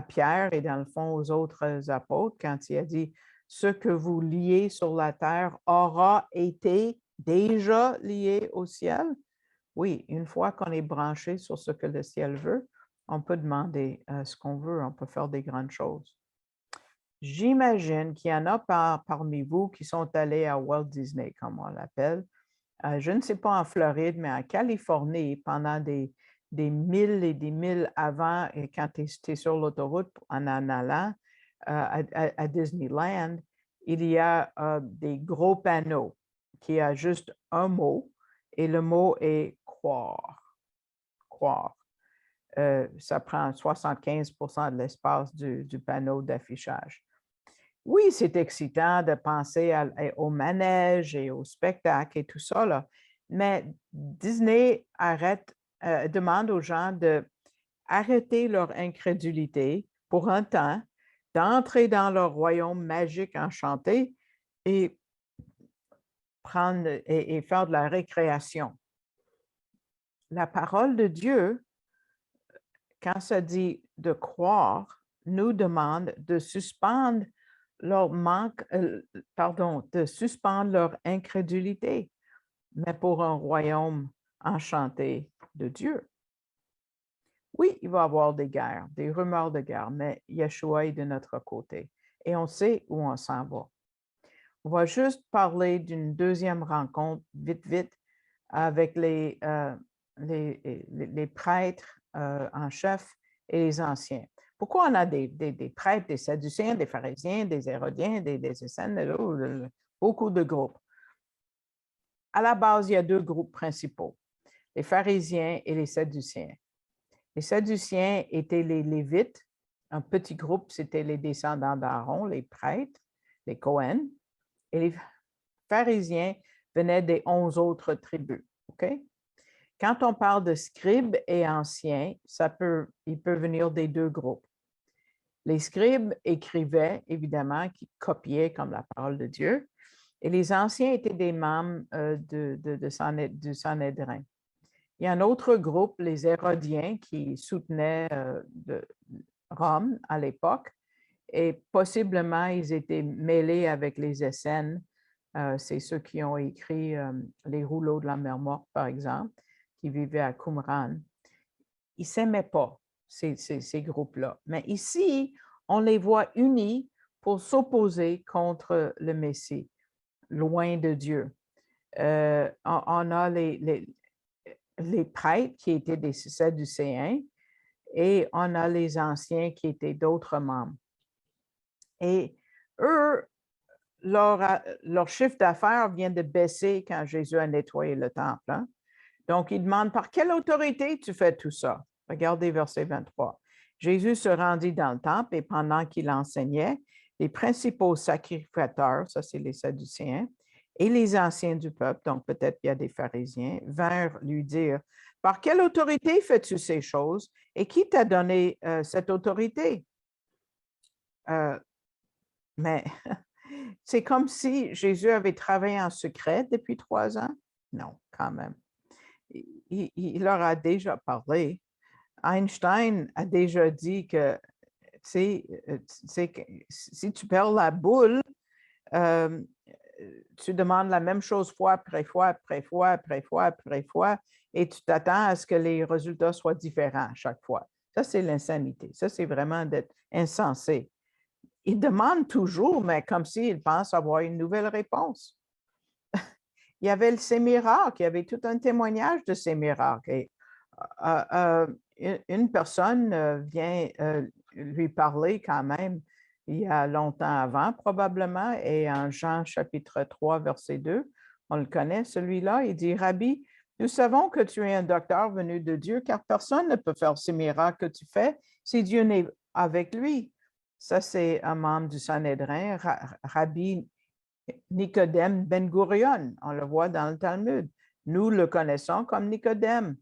Pierre et dans le fond aux autres apôtres, quand il a dit « Ce que vous liez sur la terre aura été déjà lié au ciel ». Oui, une fois qu'on est branché sur ce que le ciel veut, on peut demander ce qu'on veut, on peut faire des grandes choses. J'imagine qu'il y en a parmi vous qui sont allés à Walt Disney, comme on l'appelle. Je ne sais pas en Floride, mais en Californie, pendant des milles et des milles avant, et quand tu es sur l'autoroute en allant à Disneyland, il y a des gros panneaux qui a juste un mot, et le mot est « croire ». Croire. Ça prend 75% de l'espace du panneau d'affichage. Oui, c'est excitant de penser au manège et au spectacle et tout ça, là. Mais Disney demande aux gens d'arrêter leur incrédulité pour un temps, d'entrer dans leur royaume magique enchanté et faire de la récréation. La parole de Dieu, quand ça dit de croire, nous demande de suspendre de suspendre leur incrédulité, mais pour un royaume enchanté de Dieu. Oui, il va y avoir des guerres, des rumeurs de guerre, mais Yeshua est de notre côté et on sait où on s'en va. On va juste parler d'une deuxième rencontre, vite, avec les prêtres en chef et les anciens. Pourquoi on a des prêtres, des Sadducéens, des pharisiens, des Hérodiens, des Essénes, beaucoup de groupes? À la base, il y a deux groupes principaux, les pharisiens et les Sadducéens. Les Sadducéens étaient les Lévites. Un petit groupe, c'était les descendants d'Aaron, les prêtres, les Cohen. Et les pharisiens venaient des 11 autres tribus. Okay? Quand on parle de scribes et anciens, il peut venir des deux groupes. Les scribes écrivaient, évidemment, qui copiaient comme la parole de Dieu, et les anciens étaient des membres du Sanhédrin. Il y a un autre groupe, les Hérodiens, qui soutenaient Rome à l'époque, et possiblement ils étaient mêlés avec les Essénes. C'est ceux qui ont écrit les rouleaux de la mer Morte, par exemple, qui vivaient à Qumran. Ils ne s'aimaient pas, ces groupes-là. Mais ici, on les voit unis pour s'opposer contre le Messie, loin de Dieu. On a les prêtres qui étaient des Sadducéens et on a les anciens qui étaient d'autres membres. Et eux, leur chiffre d'affaires vient de baisser quand Jésus a nettoyé le temple. Hein? Donc, ils demandent par quelle autorité tu fais tout ça? Regardez verset 23. Jésus se rendit dans le temple et pendant qu'il enseignait, les principaux sacrificateurs, ça c'est les Sadducéens, et les anciens du peuple, donc peut-être il y a des pharisiens, vinrent lui dire, « Par quelle autorité fais-tu ces choses et qui t'a donné cette autorité? » Mais c'est comme si Jésus avait travaillé en secret depuis 3 ans. Non, quand même. Il leur a déjà parlé. Einstein a déjà dit que, si tu perds la boule, tu demandes la même chose fois après fois, après fois, après fois, après fois, et tu t'attends à ce que les résultats soient différents à chaque fois. Ça, c'est l'insanité. Ça, c'est vraiment d'être insensé. Il demande toujours, mais comme s'il pense avoir une nouvelle réponse. Il y avait ces miracles, il y avait tout un témoignage de ces miracles. Et, une personne vient lui parler quand même il y a longtemps avant, probablement, et en Jean chapitre 3, verset 2, on le connaît, celui-là, il dit, « Rabbi, nous savons que tu es un docteur venu de Dieu, car personne ne peut faire ces miracles que tu fais si Dieu n'est avec lui. » Ça, c'est un membre du Sanhédrin, Rabbi Nicodème Ben Gurion, on le voit dans le Talmud. Nous le connaissons comme Nicodème.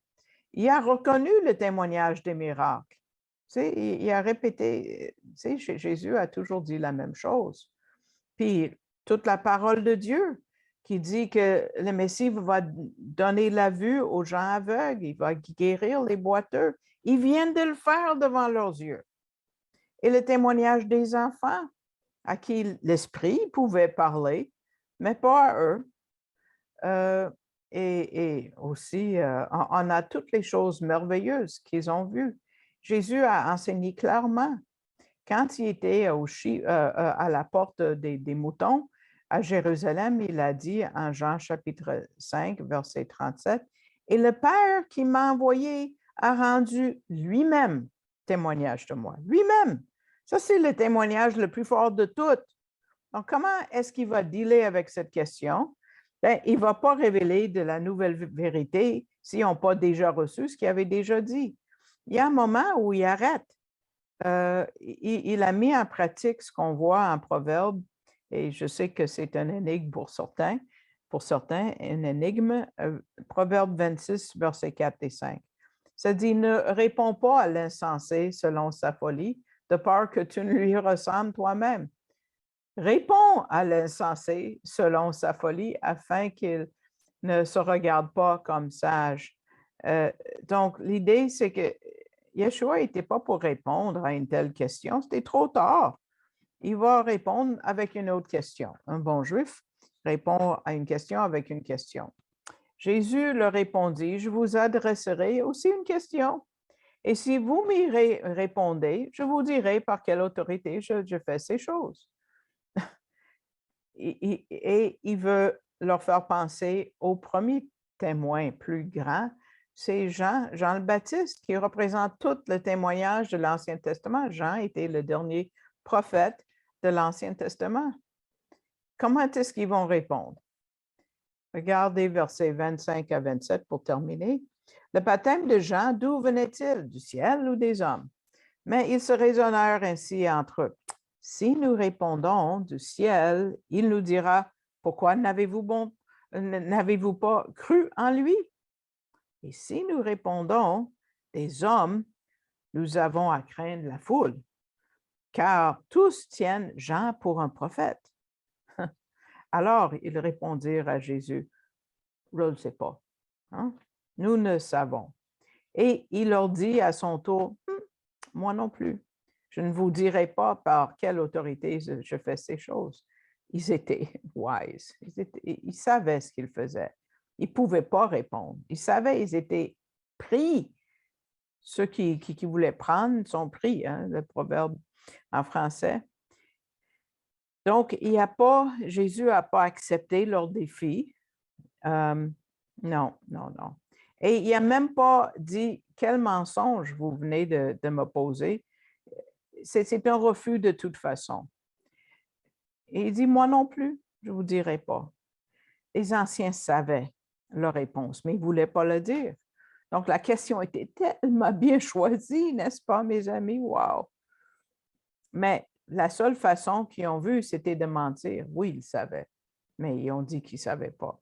Il a reconnu le témoignage des miracles. sais, il a répété, tu sais, Jésus a toujours dit la même chose. Puis toute la parole de Dieu qui dit que le Messie va donner la vue aux gens aveugles, il va guérir les boiteux. Ils viennent de le faire devant leurs yeux. Et le témoignage des enfants à qui l'Esprit pouvait parler, mais pas à eux. Et aussi, on a toutes les choses merveilleuses qu'ils ont vues. Jésus a enseigné clairement. Quand il était à la porte des moutons à Jérusalem, il a dit en Jean chapitre 5, verset 37, « Et le Père qui m'a envoyé a rendu lui-même témoignage de moi. » Lui-même. Ça, c'est le témoignage le plus fort de toutes. Donc, comment est-ce qu'il va dealer avec cette question? Bien, il ne va pas révéler de la nouvelle vérité s'ils n'ont pas déjà reçu ce qu'il avait déjà dit. Il y a un moment où il arrête. Il a mis en pratique ce qu'on voit en Proverbe, et je sais que c'est une énigme pour certains, une énigme, Proverbe 26, versets 4 et 5. Ça dit, ne réponds pas à l'insensé selon sa folie, de peur que tu ne lui ressembles toi-même. Réponds à l'insensé selon sa folie afin qu'il ne se regarde pas comme sage. Donc, l'idée, c'est que Yeshua n'était pas pour répondre à une telle question, c'était trop tard. Il va répondre avec une autre question. Un bon juif répond à une question avec une question. Jésus leur répondit, je vous adresserai aussi une question. Et si vous m'y répondez, je vous dirai par quelle autorité je fais ces choses. Et il veut leur faire penser au premier témoin plus grand, c'est Jean le Baptiste, qui représente tout le témoignage de l'Ancien Testament. Jean était le dernier prophète de l'Ancien Testament. Comment est-ce qu'ils vont répondre? Regardez versets 25 à 27 pour terminer. Le baptême de Jean, d'où venait-il? Du ciel ou des hommes? Mais ils se raisonnèrent ainsi entre eux. Si nous répondons du ciel, il nous dira, pourquoi n'avez-vous pas cru en lui? Et si nous répondons des hommes, nous avons à craindre la foule, car tous tiennent Jean pour un prophète. Alors ils répondirent à Jésus, je ne sais pas, hein? Nous ne savons. Et il leur dit à son tour, moi non plus. Je ne vous dirai pas par quelle autorité je fais ces choses. Ils étaient wise. Ils savaient ce qu'ils faisaient. Ils ne pouvaient pas répondre. Ils savaient, ils étaient pris. Ceux qui voulaient prendre sont pris, hein, le proverbe en français. Donc, Jésus n'a pas accepté leur défi. Non, non, non. Et il n'a même pas dit quel mensonge vous venez de me poser. C'est un refus de toute façon. Et il dit, moi non plus, je ne vous dirai pas. Les anciens savaient leur réponse, mais ils ne voulaient pas le dire. Donc, la question était tellement bien choisie, n'est-ce pas, mes amis? Wow! Mais la seule façon qu'ils ont vu, c'était de mentir. Oui, ils savaient, mais ils ont dit qu'ils ne savaient pas.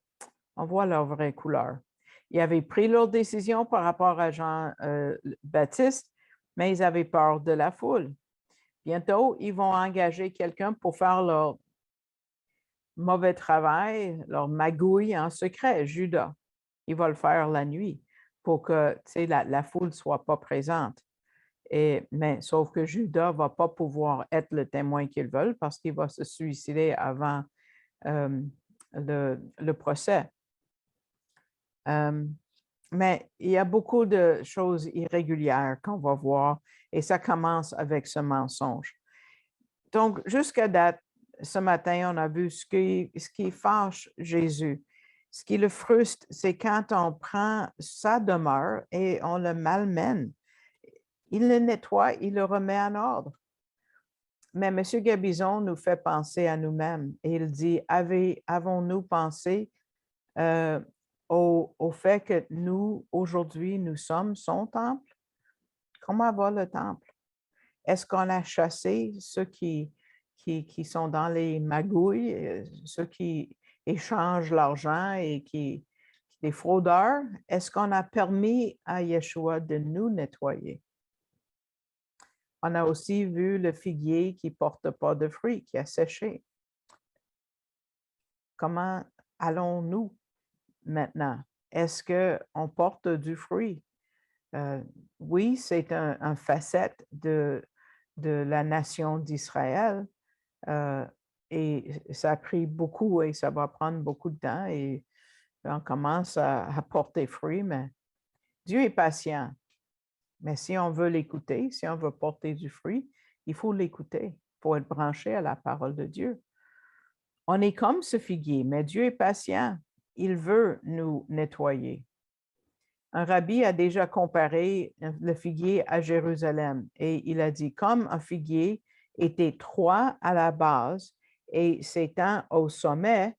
On voit leur vraie couleur. Ils avaient pris leur décision par rapport à Jean-Baptiste, mais ils avaient peur de la foule. Bientôt, ils vont engager quelqu'un pour faire leur mauvais travail, leur magouille en secret, Judas. Il va le faire la nuit pour que la foule ne soit pas présente. Mais sauf que Judas ne va pas pouvoir être le témoin qu'ils veulent parce qu'il va se suicider avant le procès. Mais il y a beaucoup de choses irrégulières qu'on va voir et ça commence avec ce mensonge. Donc, jusqu'à date, ce matin, on a vu ce qui fâche Jésus. Ce qui le frustre, c'est quand on prend sa demeure et on le malmène. Il le nettoie, il le remet en ordre. Mais M. Gabizon nous fait penser à nous-mêmes et il dit, avons-nous pensé au fait que nous, aujourd'hui, nous sommes son temple? Comment va le temple? Est-ce qu'on a chassé ceux qui sont dans les magouilles, ceux qui échangent l'argent et des fraudeurs? Est-ce qu'on a permis à Yeshua de nous nettoyer? On a aussi vu le figuier qui ne porte pas de fruits, qui a séché. Comment allons-nous maintenant? Est-ce qu'on porte du fruit? Oui, c'est un facette de la nation d'Israël et ça a pris beaucoup et ça va prendre beaucoup de temps et on commence à porter fruit, mais Dieu est patient. Mais si on veut l'écouter, si on veut porter du fruit, il faut l'écouter. Il faut être branché à la parole de Dieu. On est comme ce figuier, mais Dieu est patient. Il veut nous nettoyer. Un rabbi a déjà comparé le figuier à Jérusalem et il a dit, comme un figuier est étroit à la base et s'étend au sommet,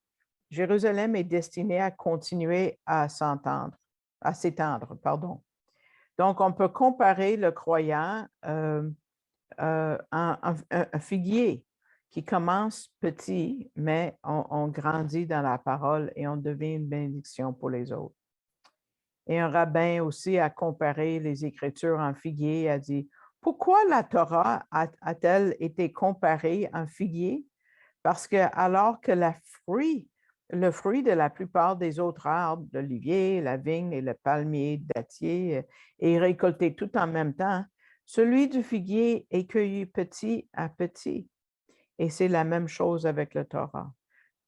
Jérusalem est destiné à continuer à s'étendre, pardon. Donc, on peut comparer le croyant à un figuier qui commence petit, mais on grandit dans la parole et on devient une bénédiction pour les autres. Et un rabbin aussi a comparé les Écritures en figuier et a dit, pourquoi la Torah a-t-elle été comparée en figuier? Parce que alors que le fruit de la plupart des autres arbres, l'olivier, la vigne et le palmier dattier, est récolté tout en même temps, celui du figuier est cueilli petit à petit. Et c'est la même chose avec le Torah.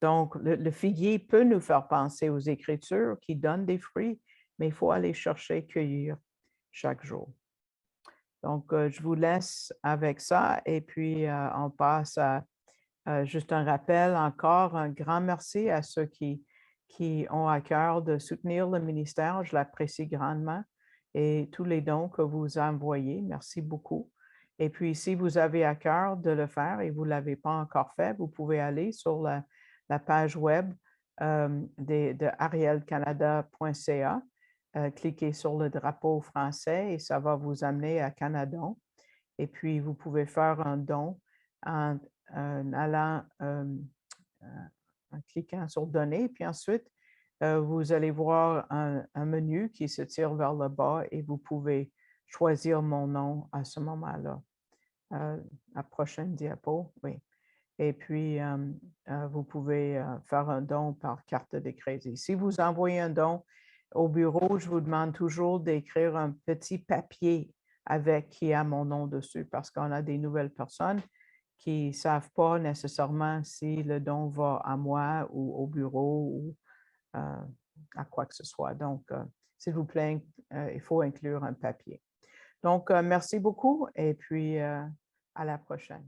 Donc, le figuier peut nous faire penser aux Écritures qui donnent des fruits, mais il faut aller chercher, cueillir chaque jour. Donc, je vous laisse avec ça et puis on passe à juste un rappel encore, un grand merci à ceux qui ont à cœur de soutenir le ministère. Je l'apprécie grandement et tous les dons que vous envoyez. Merci beaucoup. Et puis, si vous avez à cœur de le faire et vous ne l'avez pas encore fait, vous pouvez aller sur la page web de arielcanada.ca, cliquez sur le drapeau français et ça va vous amener à Canadon. Et puis, vous pouvez faire un don en allant, en cliquant sur Donner. Puis ensuite, vous allez voir un menu qui se tire vers le bas et vous pouvez choisir mon nom à ce moment-là. La prochaine diapo, oui. Et puis, vous pouvez faire un don par carte de crédit. Si vous envoyez un don au bureau, je vous demande toujours d'écrire un petit papier avec qui a mon nom dessus parce qu'on a des nouvelles personnes qui ne savent pas nécessairement si le don va à moi ou au bureau ou à quoi que ce soit. Donc, s'il vous plaît, il faut inclure un papier. Donc, merci beaucoup et puis à la prochaine.